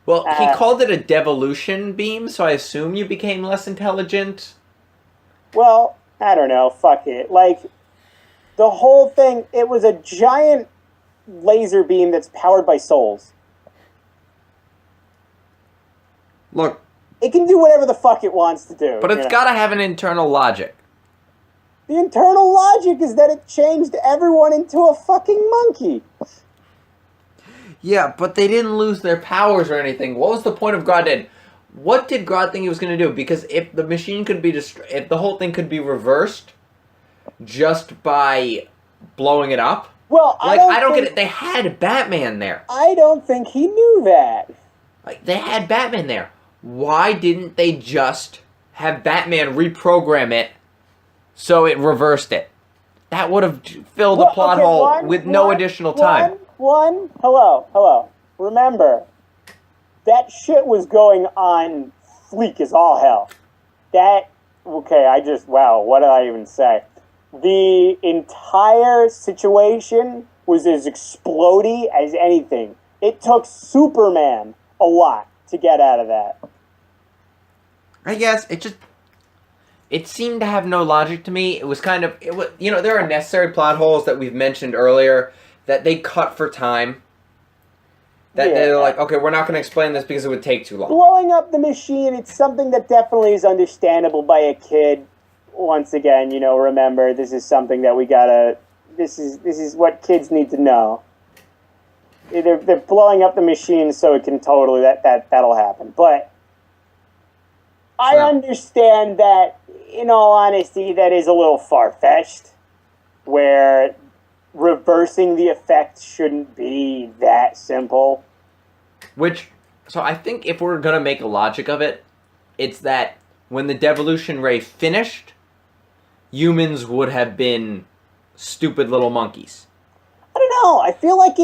he called it a devolution beam, so I assume you became less intelligent. Well, I don't know. Fuck it. Like, the whole thing, it was a giant laser beam that's powered by souls. Look. It can do whatever the fuck it wants to do. But it's got to have an internal logic. The internal logic is that it changed everyone into a fucking monkey. Yeah, but they didn't lose their powers or anything. What was the point of Grodd then? What did Grodd think he was going to do? Because if the machine could be if the whole thing could be reversed just by blowing it up. Well, I don't get it. They had Batman there. I don't think he knew that. Like, they had Batman there. Why didn't they just have Batman reprogram it so it reversed it? That would have filled a plot hole with no additional time. Hello. Remember, that shit was going on fleek as all hell. What did I even say? The entire situation was as explodey as anything. It took Superman a lot to get out of that. I guess it seemed to have no logic to me. It was there are necessary plot holes that we've mentioned earlier that they cut for time. They're like, okay, we're not going to explain this because it would take too long. Blowing up the machine, it's something that definitely is understandable by a kid. Once again, remember, this is something that we gotta, this is what kids need to know. They're blowing up the machine so it can totally, that'll happen. But I understand that, in all honesty, that is a little far-fetched, where reversing the effect shouldn't be that simple. So I think if we're going to make a logic of it, it's that when the devolution ray finished, humans would have been stupid little monkeys. I don't know. I feel like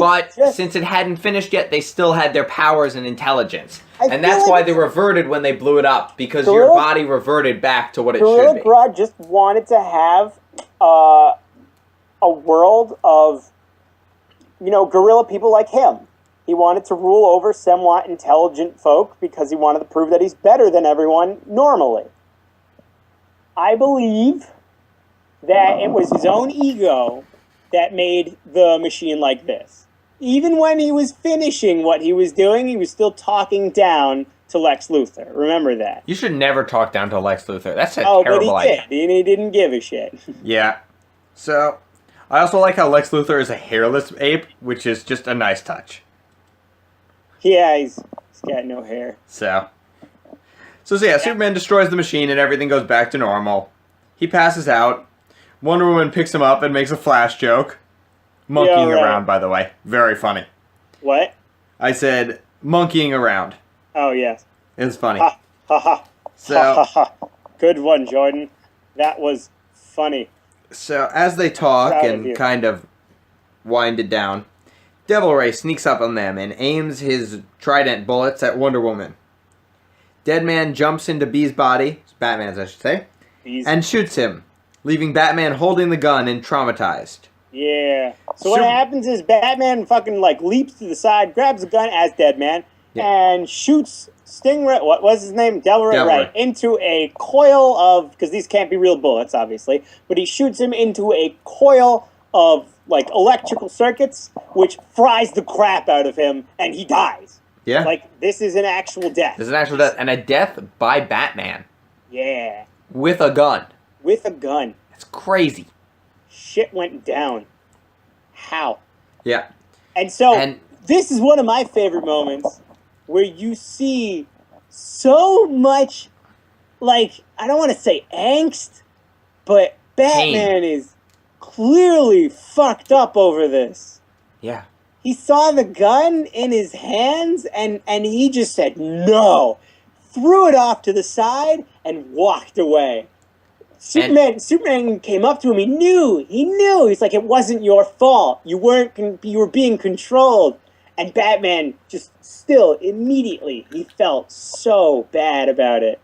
since it hadn't finished yet, they still had their powers and intelligence. And that's why they reverted when they blew it up, because your body reverted back to what it should be. Grodd just wanted to have a world of, gorilla people like him. He wanted to rule over somewhat intelligent folk because he wanted to prove that he's better than everyone normally. I believe that it was his own ego that made the machine like this. Even when he was finishing what he was doing, he was still talking down to Lex Luthor. Remember that. You should never talk down to Lex Luthor. That's a terrible idea. But he did. He didn't give a shit. Yeah. So, I also like how Lex Luthor is a hairless ape, which is just a nice touch. Yeah, he's got no hair. So Superman destroys the machine and everything goes back to normal. He passes out. Wonder Woman picks him up and makes a Flash joke. Monkeying around, by the way. Very funny. What? I said monkeying around. Oh, yes. It's funny. Ha, ha, ha. So, ha, ha, ha. Good one, Jordan. That was funny. So, as they talk and kind of wind it down, Devil Ray sneaks up on them and aims his trident bullets at Wonder Woman. Deadman jumps into Bee's body, Batman's I should say, and shoots him. leaving Batman holding the gun and traumatized. Yeah. So what Super- happens is Batman fucking like leaps to the side, grabs the gun as Deadman, Yeah. and shoots Stingray. What was his name? Delray, Delray. right? Into a coil of, because these can't be real bullets, obviously, but he shoots him into a coil of like electrical circuits, which fries the crap out of him, and he dies. Yeah. Like this is an actual death. There's an actual death, and a death by Batman Yeah, with a gun. with a gun. It's crazy. Shit went down. How? Yeah. And so And this is one of my favorite moments where you see so much, like, I don't want to say angst, but Batman is clearly fucked up over this. yeah. He saw the gun in his hands and he just said no, threw it off to the side and walked away. Superman came up to him. He knew. He's like, it wasn't your fault. You were being controlled. And Batman just still immediately, he felt so bad about it.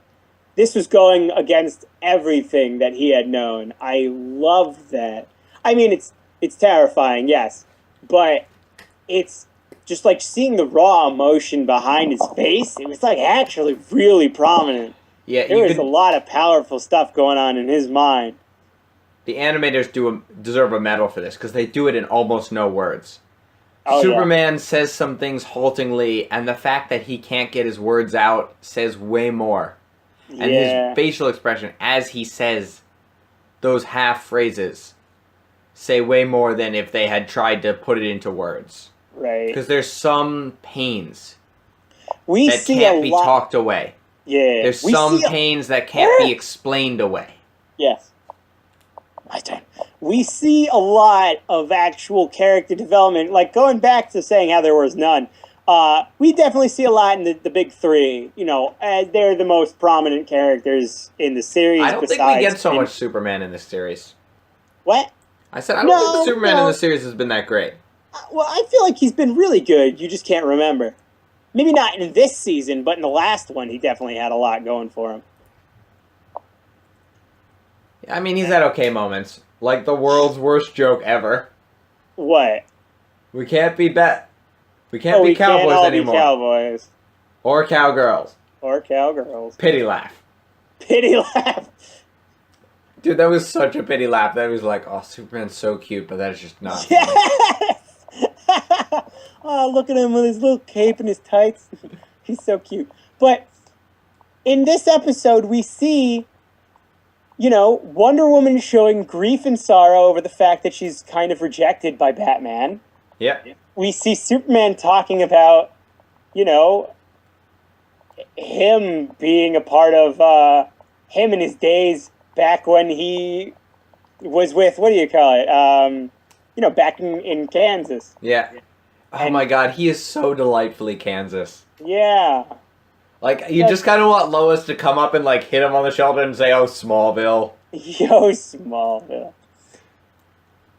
This was going against everything that he had known. I love that. I mean, it's terrifying, yes, but it's just like seeing the raw emotion behind his face. It was like actually really prominent. Yeah, There was a lot of powerful stuff going on in his mind. the animators deserve a medal for this because they do it in almost no words. Oh, Superman says some things haltingly, and the fact that he can't get his words out says way more. And Yeah. his facial expression as he says those half phrases say way more than if they had tried to put it into words. Right. Because there's some pains We that see can't a be lot. talked away. Yeah. There's we some see a- pains that can't be explained away. Yes. My turn. We see a lot of actual character development, like going back to saying how there was none. We definitely see a lot in the big three. You know, they're the most prominent characters in the series. I don't think we get so much Superman in this series. What? I said I don't think the No, Superman no. in the series has been that great. Well, I feel like he's been really good. You just can't remember. Maybe not in this season, but in the last one, he definitely had a lot going for him. I mean, he's had okay moments. Like the world's worst joke ever. What? We can't be We can't We be can't cowboys all anymore. be cowboys Or cowgirls. or cowgirls. Pity laugh. Pity laugh. Dude, that was such a pity laugh. That was like, oh, Superman's so cute, but that is just not. Yes! Oh, look at him with his little cape and his tights. He's so cute. But in this episode, we see, you know, Wonder Woman showing grief and sorrow over the fact that she's kind of rejected by Batman. Yep. We see Superman talking about, you know, him being a part of him in his days back when he was with, what do you call it? You know, back in Kansas. Yeah. Oh my god, he is so delightfully Kansas. Yeah. Like, you just kind of want Lois to come up and, like, hit him on the shoulder and say, oh, Smallville. Yo, Smallville.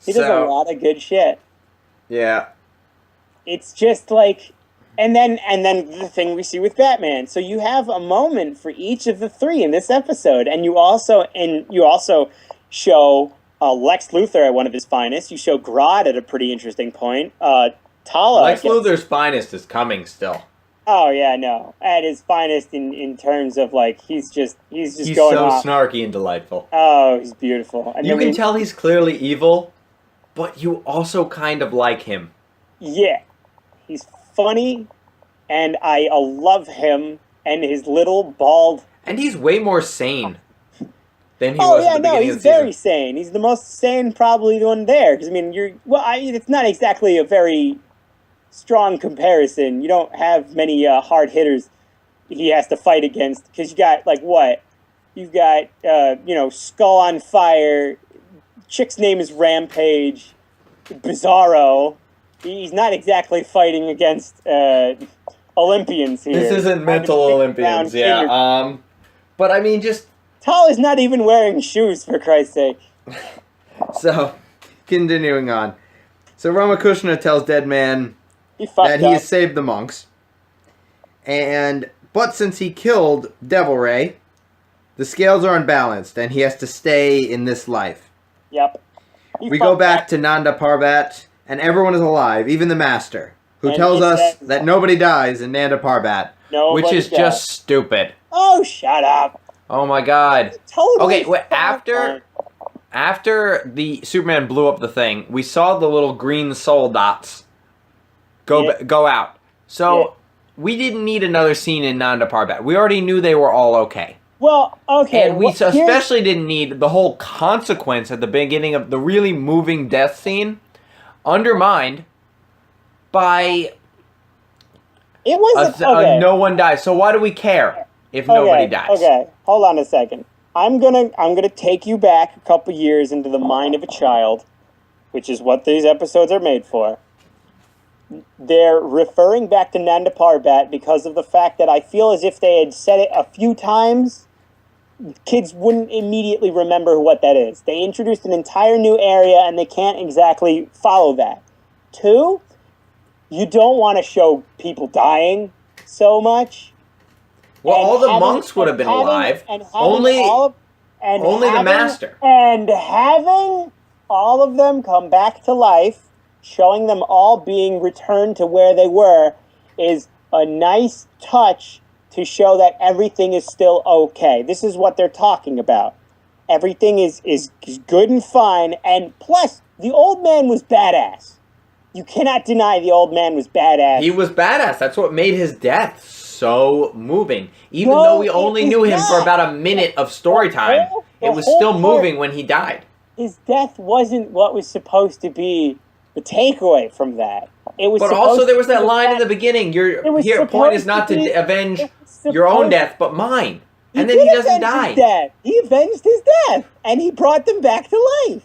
He does a lot of good shit. Yeah. It's just like, and then the thing we see with Batman. So you have a moment for each of the three in this episode, and you also show Lex Luthor at one of his finest. You show Grodd at a pretty interesting point. Tala. Lex Luthor's finest is coming still. Oh yeah, no, at his finest in terms of like he's just He's going so off. snarky and delightful. Oh, he's beautiful. And You then can tell he's clearly evil, but you also kind of like him. Yeah, he's funny, and I love him and his little bald. And he's way more sane than he Oh was yeah, at the no, beginning he's of the very season. sane. He's the most sane probably one there. Because I mean, it's not exactly a very strong comparison. You don't have many hard hitters he has to fight against because you got like what? You've got Skull on Fire. Chick's name is Rampage. Bizarro. He's not exactly fighting against Olympians here. This isn't mental Olympians, yeah. But I mean, just Tal is not even wearing shoes, for Christ's sake. so continuing on. So Ramakrishna tells Deadman He fucked that he up. has saved the monks, but since he killed Devil Ray, The scales are unbalanced, and he has to stay in this life. Yep. We go back to Nanda Parbat, and everyone is alive, even the Master, who And tells he us says- that nobody dies in Nanda Parbat, Nobody which is does. just stupid. Oh, shut up. Oh my god. Totally. Okay, wait, after the Superman blew up the thing, we saw the little green soul dots go out. So we didn't need another scene in Nanda Parbat. We already knew they were all okay. Well, okay. And we here's- especially didn't need the whole consequence at the beginning of the really moving death scene, undermined by It wasn't okay. no one dies. So why do we care if nobody dies? Okay, hold on a second. I'm gonna take you back a couple years into the mind of a child, which is what these episodes are made for. They're referring back to Nanda Parbat because of the fact that I feel as if they had said it a few times, kids wouldn't immediately remember what that is. They introduced an entire new area and they can't exactly follow that. Two, you don't want to show people dying so much. Well, And all the having- monks would have been and having- alive. and having Only only the Master. And having all of them come back to life, showing them all being returned to where they were, is a nice touch to show that everything is still okay. This is what they're talking about. Everything is good and fine, and plus, the old man was badass. You cannot deny the old man was badass. he was badass. That's what made his death so moving. Even No, though we it only was knew him for not. about a minute of story time, The it was whole still part- moving when he died. His death wasn't what was supposed to be the takeaway from that. It was. But supposed also, there was to be that line in fact- the beginning. Your It was point supposed is not to to be- avenge it was your own supposed- death, but mine. And then did he doesn't avenge die. His death. He avenged his death, and he brought them back to life.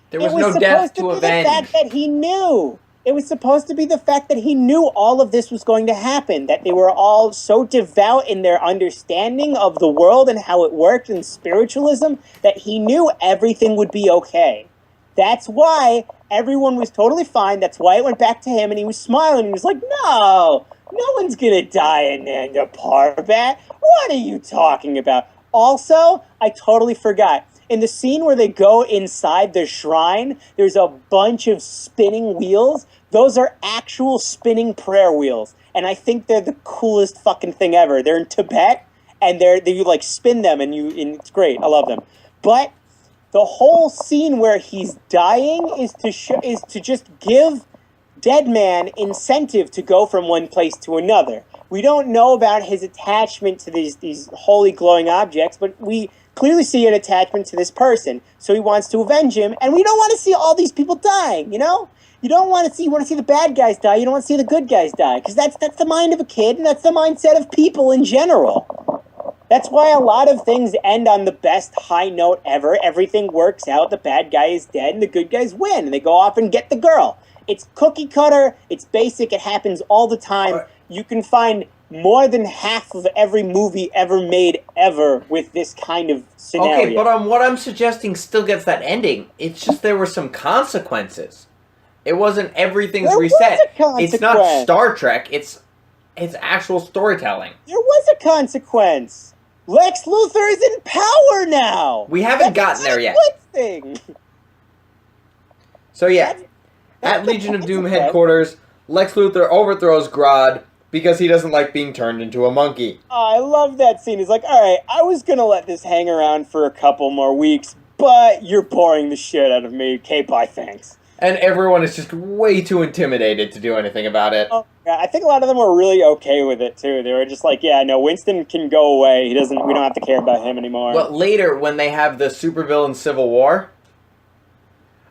There was It no supposed death to to be avenge. the fact that he knew. It was supposed to be the fact that he knew all of this was going to happen, that they were all so devout in their understanding of the world and how it worked in spiritualism that he knew everything would be okay. That's why everyone was totally fine. That's why it went back to him, and he was smiling. He was like, no one's gonna die in Nanda Parbat. What are you talking about? Also, I totally forgot. In the scene where they go inside the shrine, there's a bunch of spinning wheels. Those are actual spinning prayer wheels. And I think they're the coolest fucking thing ever. They're in Tibet, and you like spin them, and it's great. I love them. But the whole scene where he's dying is to just give Deadman incentive to go from one place to another. We don't know about his attachment to these holy glowing objects, but we clearly see an attachment to this person. So he wants to avenge him, and we don't want to see all these people dying, you know? You want to see the bad guys die, you don't want to see the good guys die, because that's the mind of a kid, and that's the mindset of people in general. That's why a lot of things end on the best high note ever. Everything works out, the bad guy is dead, and the good guys win, and they go off and get the girl. It's cookie cutter, it's basic, it happens all the time. You can find more than half of every movie ever made ever with this kind of scenario. Okay, but what I'm suggesting still gets that ending. It's just there were some consequences. It wasn't everything's There was reset. a It's not consequence. Star Trek. It's actual storytelling. There was a consequence. Lex Luthor is in power now. We haven't That's gotten there a yet. good thing. So yeah, That's at the Legion of Doom consequence. headquarters, Lex Luthor overthrows Grodd because he doesn't like being turned into a monkey. Oh, I love that scene. He's like, all right, I was going to let this hang around for a couple more weeks, but you're boring the shit out of me. Okay, bye, thanks. And everyone is just way too intimidated to do anything about it. Oh, yeah, I think a lot of them were really okay with it, too. They were just like, yeah, no, Winston can go away. We don't have to care about him anymore. But later, when they have the supervillain Civil War,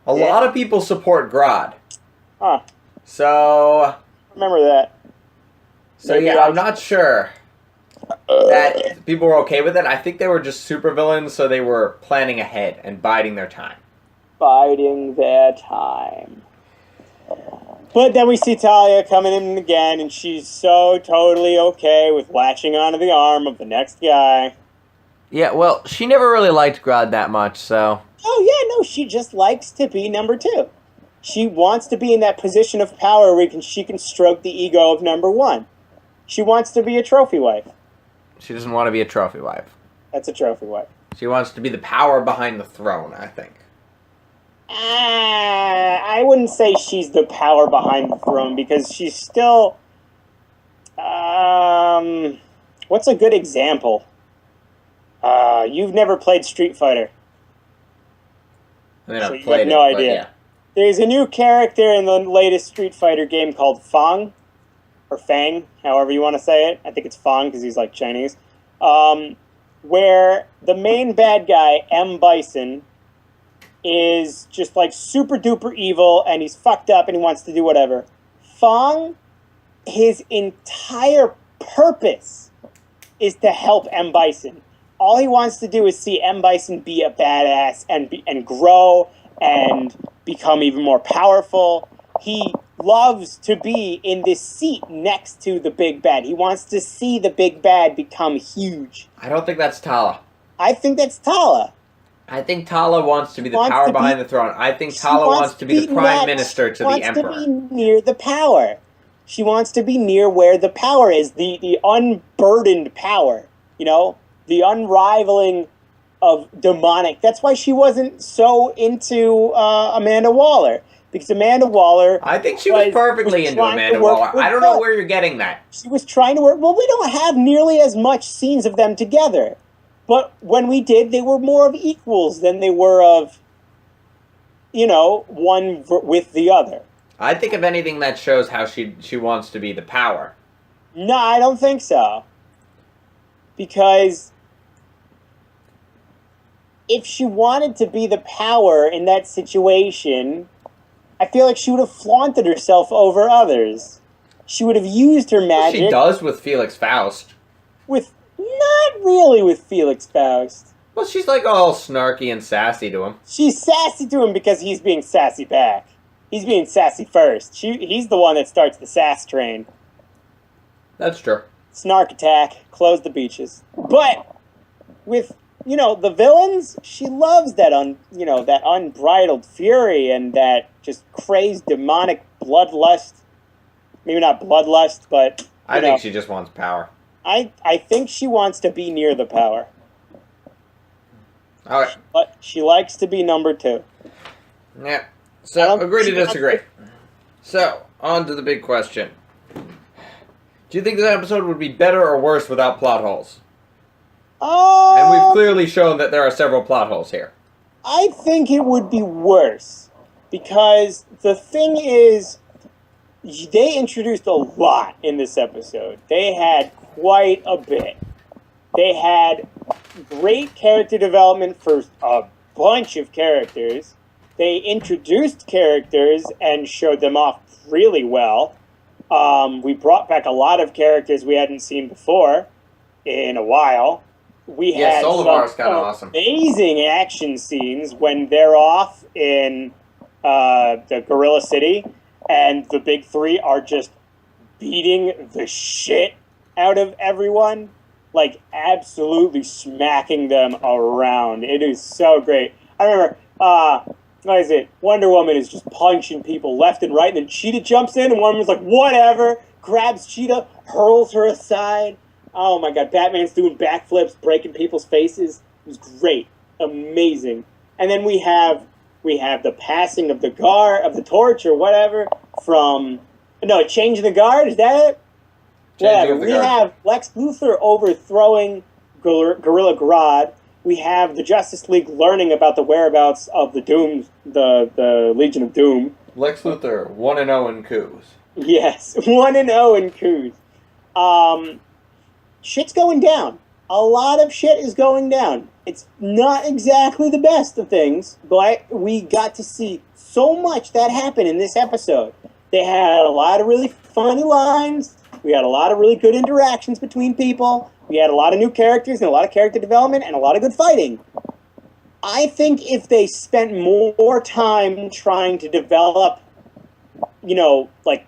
a Yeah. lot of people support Grodd. Huh, So remember that. Maybe yeah, I- I'm not sure that people were okay with it. I think they were just supervillains, so they were planning ahead and biding their time. Biding their time. But then we see Talia coming in again, and she's so totally okay with latching onto the arm of the next guy. Yeah, well, she never really liked Grodd that much, so... Oh, yeah, no, she just likes to be number two. She wants to be in that position of power where she can stroke the ego of number one. She wants to be a trophy wife. She doesn't want to be a trophy wife. That's a trophy wife. She wants to be the power behind the throne, I think. I wouldn't say she's the power behind the throne because she's still. What's a good example? You've never played Street Fighter. I mean, So I've you played have no it, but idea. yeah. There's a new character in the latest Street Fighter game called Fang, or Fang, however you want to say it. I think it's Fang because he's like Chinese. Where the main bad guy, M. Bison, is just like super duper evil and he's fucked up and he wants to do whatever. Fang, his entire purpose is to help M. Bison. All he wants to do is see M. Bison be a badass and grow and become even more powerful. He loves to be in this seat next to the big bad. He wants to see the big bad become huge. I don't think that's Tala. I think that's Tala. I think Tala wants to be the Wants power to be- behind the throne. I think She Tala wants to be the prime not- minister to she the wants emperor. to be near the power. She wants to be near where the power is, the unburdened power, you know, the unrivaling of demonic. That's why she wasn't so into Amanda Waller, because Amanda Waller, I think she was perfectly into trying to Amanda work Waller. with I don't know her. where you're getting that. She was trying to work. Well, we don't have nearly as much scenes of them together, but when we did, they were more of equals than they were of, you know, one with the other. I think if anything that shows how she wants to be the power. No, I don't think so. Because if she wanted to be the power in that situation, I feel like she would have flaunted herself over others. She would have used her magic She does with Felix Faust. with, not really with Felix Faust. Well, she's like all snarky and sassy to him. She's sassy to him because he's being sassy back. He's being sassy first. He's the one that starts the sass train. That's true. Snark attack, close the beaches. But with, you know, the villains, she loves that that unbridled fury and that just crazed demonic bloodlust. Maybe not bloodlust, but I think she just wants power. I think she wants to be near the power. All right. But she likes to be number 2. Yeah. I So, don't agree to think she disagree. So, on to the big question. Do you think this episode would be better or worse without plot holes? And we've clearly shown that there are several plot holes here. I think it would be worse because the thing is, they introduced a lot in this episode. They had quite a bit. They had great character development for a bunch of characters. They introduced characters and showed them off really well. We brought back a lot of characters we hadn't seen before in a while. We had Solivar's some kinda awesome. amazing action scenes when they're off in the Gorilla City, and the big three are just beating the shit out of everyone, like absolutely smacking them around. It is so great. I remember, what is it? Wonder Woman is just punching people left and right, and then Cheetah jumps in, and Wonder Woman's like, whatever, grabs Cheetah, hurls her aside. Oh my god, Batman's doing backflips, breaking people's faces. It was great. Amazing. And then we have the passing of the torch or whatever changing the guard, is that it? Whatever. We have Lex Luthor overthrowing Gorilla Grodd. We have the Justice League learning about the whereabouts of the Legion of Doom. Lex Luthor, 1-0 in coups. Yes, 1-0 in coups. Shit's going down. A lot of shit is going down. It's not exactly the best of things, but we got to see so much that happened in this episode. They had a lot of really funny lines. We had a lot of really good interactions between people. We had a lot of new characters and a lot of character development and a lot of good fighting. I think if they spent more time trying to develop,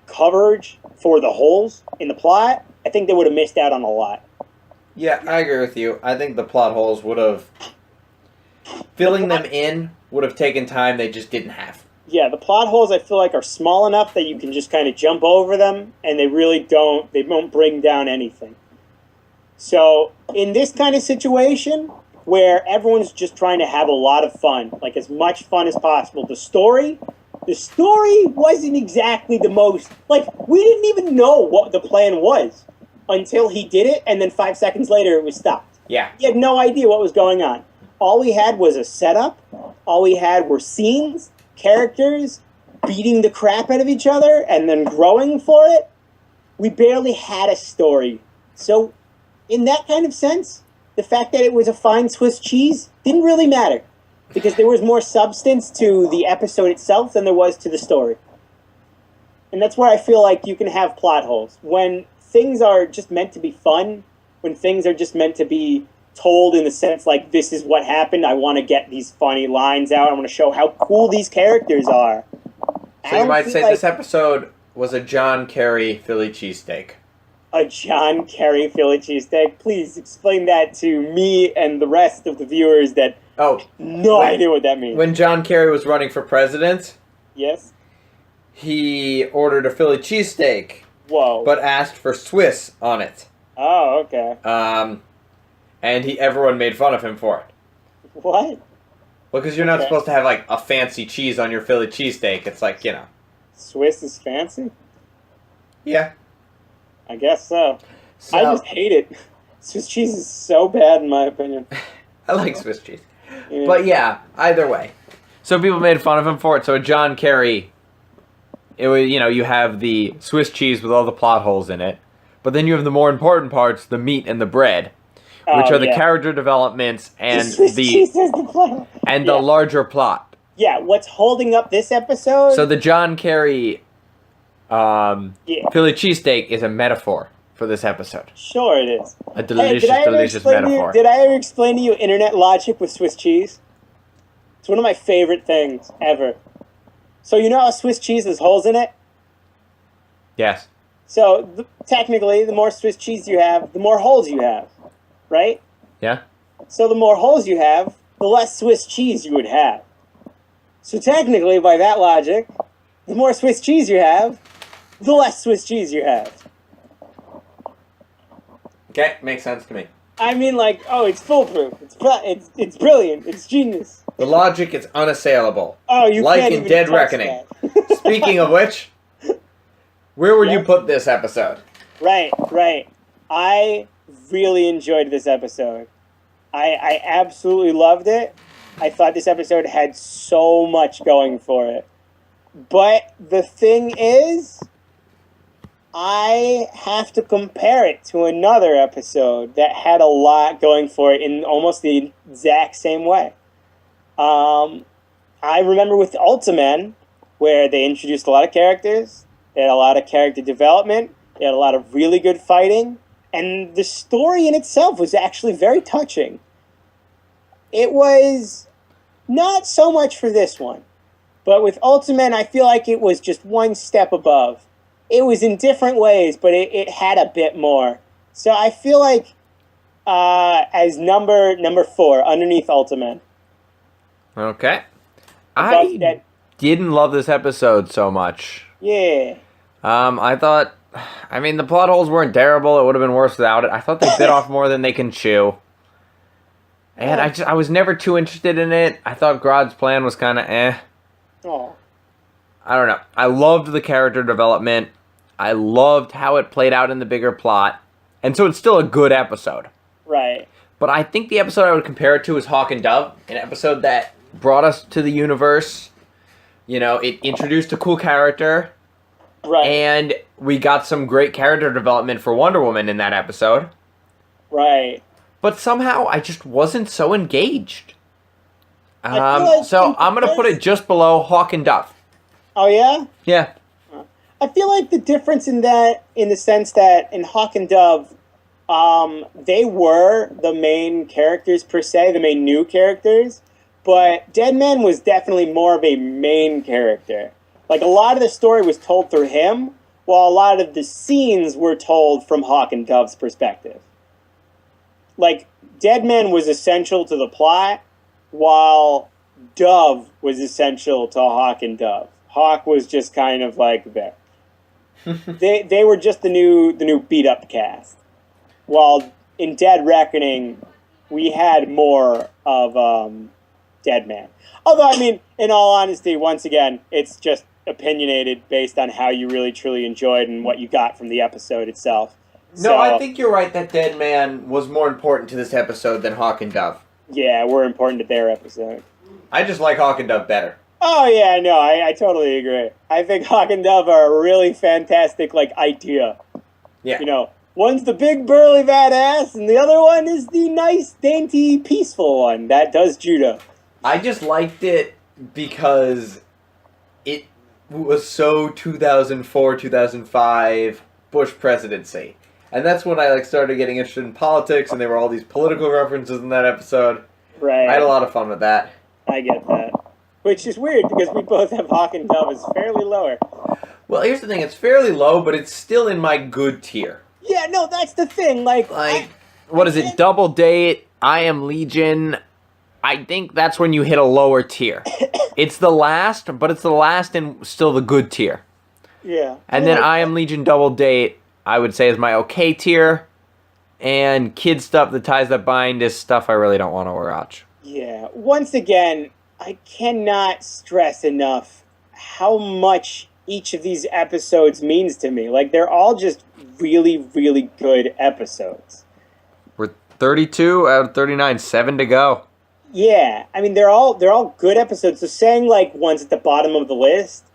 coverage for the holes in the plot, I think they would have missed out on a lot. Yeah, I agree with you. I think the plot holes would have... Filling them in would have taken time they just didn't have. Yeah, the plot holes I feel like are small enough that you can just kind of jump over them, and they won't bring down anything. So in this kind of situation where everyone's just trying to have a lot of fun, like as much fun as possible, the story wasn't exactly the most, like, we didn't even know what the plan was until he did it, and then 5 seconds later it was stopped. Yeah. He had no idea what was going on. All we had was a setup. All we had were scenes, characters, beating the crap out of each other, and then growing for it. We barely had a story. So, in that kind of sense, the fact that it was a fine Swiss cheese didn't really matter. Because there was more substance to the episode itself than there was to the story. And that's where I feel like you can have plot holes. When things are just meant to be fun, when things are just meant to be told in the sense like, this is what happened, I want to get these funny lines out, I want to show how cool these characters are. So you might say this episode was a John Kerry Philly cheesesteak. A John Kerry Philly cheesesteak? Please explain that to me and the rest of the viewers that no idea what that means. When John Kerry was running for president, yes, he ordered a Philly cheesesteak. Whoa. But asked for Swiss on it. Oh, okay. And everyone made fun of him for it. What? Well, because you're not supposed to have, like, a fancy cheese on your Philly cheesesteak. It's like, you know. Swiss is fancy? Yeah. I guess so. I just hate it. Swiss cheese is so bad, in my opinion. I like Swiss cheese. Yeah. But yeah, either way. So people made fun of him for it. So John Kerry, it was, you know, you have the Swiss cheese with all the plot holes in it. But then you have the more important parts, the meat and the bread. Which are the character developments and the larger plot. Yeah, what's holding up this episode? So the John Kerry Philly cheesesteak is a metaphor for this episode. Sure it is. A delicious metaphor. Did I ever explain to you internet logic with Swiss cheese? It's one of my favorite things ever. So you know how Swiss cheese has holes in it? Yes. So technically, the more Swiss cheese you have, the more holes you have. Right? Yeah. So the more holes you have, the less Swiss cheese you would have. So technically, by that logic, the more Swiss cheese you have, the less Swiss cheese you have. Okay, makes sense to me. I mean, like, oh, it's foolproof. It's brilliant. It's genius. The logic is unassailable. Oh, you like can't in even Dead touch Reckoning. that. Speaking of which, where would you put this episode? Right. I really enjoyed this episode. I absolutely loved it. I thought this episode had so much going for it. But the thing is, I have to compare it to another episode that had a lot going for it in almost the exact same way. I remember with Ultraman, where they introduced a lot of characters, they had a lot of character development, they had a lot of really good fighting, and the story in itself was actually very touching. It was not so much for this one, but with Ultraman, I feel like it was just one step above. It was in different ways, but it had a bit more. So I feel like as number 4, underneath Ultraman. Okay. I didn't love this episode so much. Yeah. I thought, I mean, the plot holes weren't terrible. It would have been worse without it. I thought they bit off more than they can chew. And I was never too interested in it. I thought Grodd's plan was kind of eh. Oh. I don't know. I loved the character development. I loved how it played out in the bigger plot. And so it's still a good episode. Right. But I think the episode I would compare it to is Hawk and Dove. An episode that brought us to the universe. You know, it introduced a cool character. Right. And we got some great character development for Wonder Woman in that episode. Right. But somehow I just wasn't so engaged. Like so I'm going to put it just below Hawk and Dove. Oh, yeah? Yeah. I feel like the difference in that, in the sense that in Hawk and Dove, they were the main characters per se, the main new characters, but Deadman was definitely more of a main character. Like, a lot of the story was told through him, while a lot of the scenes were told from Hawk and Dove's perspective. Like, Deadman was essential to the plot, while Dove was essential to Hawk and Dove. Hawk was just kind of like there. They were just the new beat up cast, while in Dead Reckoning, we had more of Dead Man. Although, I mean, in all honesty, once again, it's just opinionated based on how you really truly enjoyed and what you got from the episode itself. No, I think you're right that Dead Man was more important to this episode than Hawk and Dove. Yeah, we're important to their episode. I just like Hawk and Dove better. Oh, yeah, no, I totally agree. I think Hawk and Dove are a really fantastic, idea. Yeah. You know, one's the big, burly badass, and the other one is the nice, dainty, peaceful one that does judo. I just liked it because it was so 2004, 2005 Bush presidency. And that's when I started getting interested in politics, and there were all these political references in that episode. Right. I had a lot of fun with that. I get that. Which is weird, because we both have Hawk and Dove as fairly lower. Well, here's the thing. It's fairly low, but it's still in my good tier. Yeah, no, that's the thing. What is it? Double Date, I Am Legion. I think that's when you hit a lower tier. It's the last, but it's the last and still the good tier. Yeah. And then I Am Legion Double Date, I would say is my okay tier. And Kid Stuff, The Ties That Bind is stuff I really don't want to watch. Yeah. Once again, I cannot stress enough how much each of these episodes means to me. They're all just really, really good episodes. We're 32 out of 39, 7 to go. Yeah, I mean they're all good episodes. So saying one's at the bottom of the list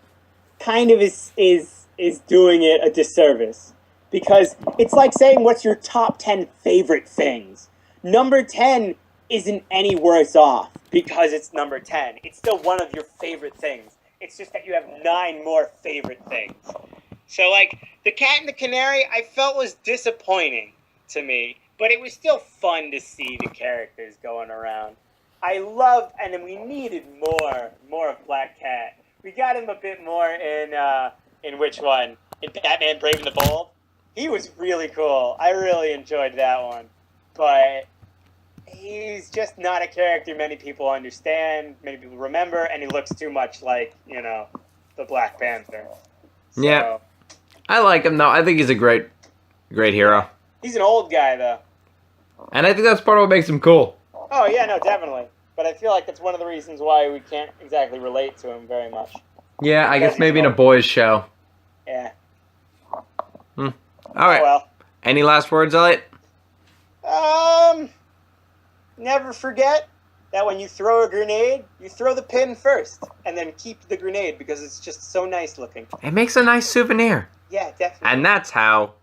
kind of is doing it a disservice, because it's like saying what's your top 10 favorite things. Number 10 isn't any worse off because it's number 10. It's still one of your favorite things. It's just that you have 9 more favorite things. So The Cat and the Canary, I felt was disappointing to me, but it was still fun to see the characters going around. I loved, and then we needed more of Black Cat. We got him a bit more in which one? In Batman Brave and the Bold? He was really cool. I really enjoyed that one. But he's just not a character many people understand, many people remember, and he looks too much like, the Black Panther. So, Yeah. I like him, though. I think he's a great hero. He's an old guy, though. And I think that's part of what makes him cool. Oh, yeah, no, definitely. But I feel like that's one of the reasons why we can't exactly relate to him very much. Yeah, I guess maybe in a boys' show. Yeah. All right. Oh, well. Any last words, Elliot? Never forget that when you throw a grenade, you throw the pin first, and then keep the grenade because it's just so nice looking. It makes a nice souvenir. Yeah, definitely. And that's how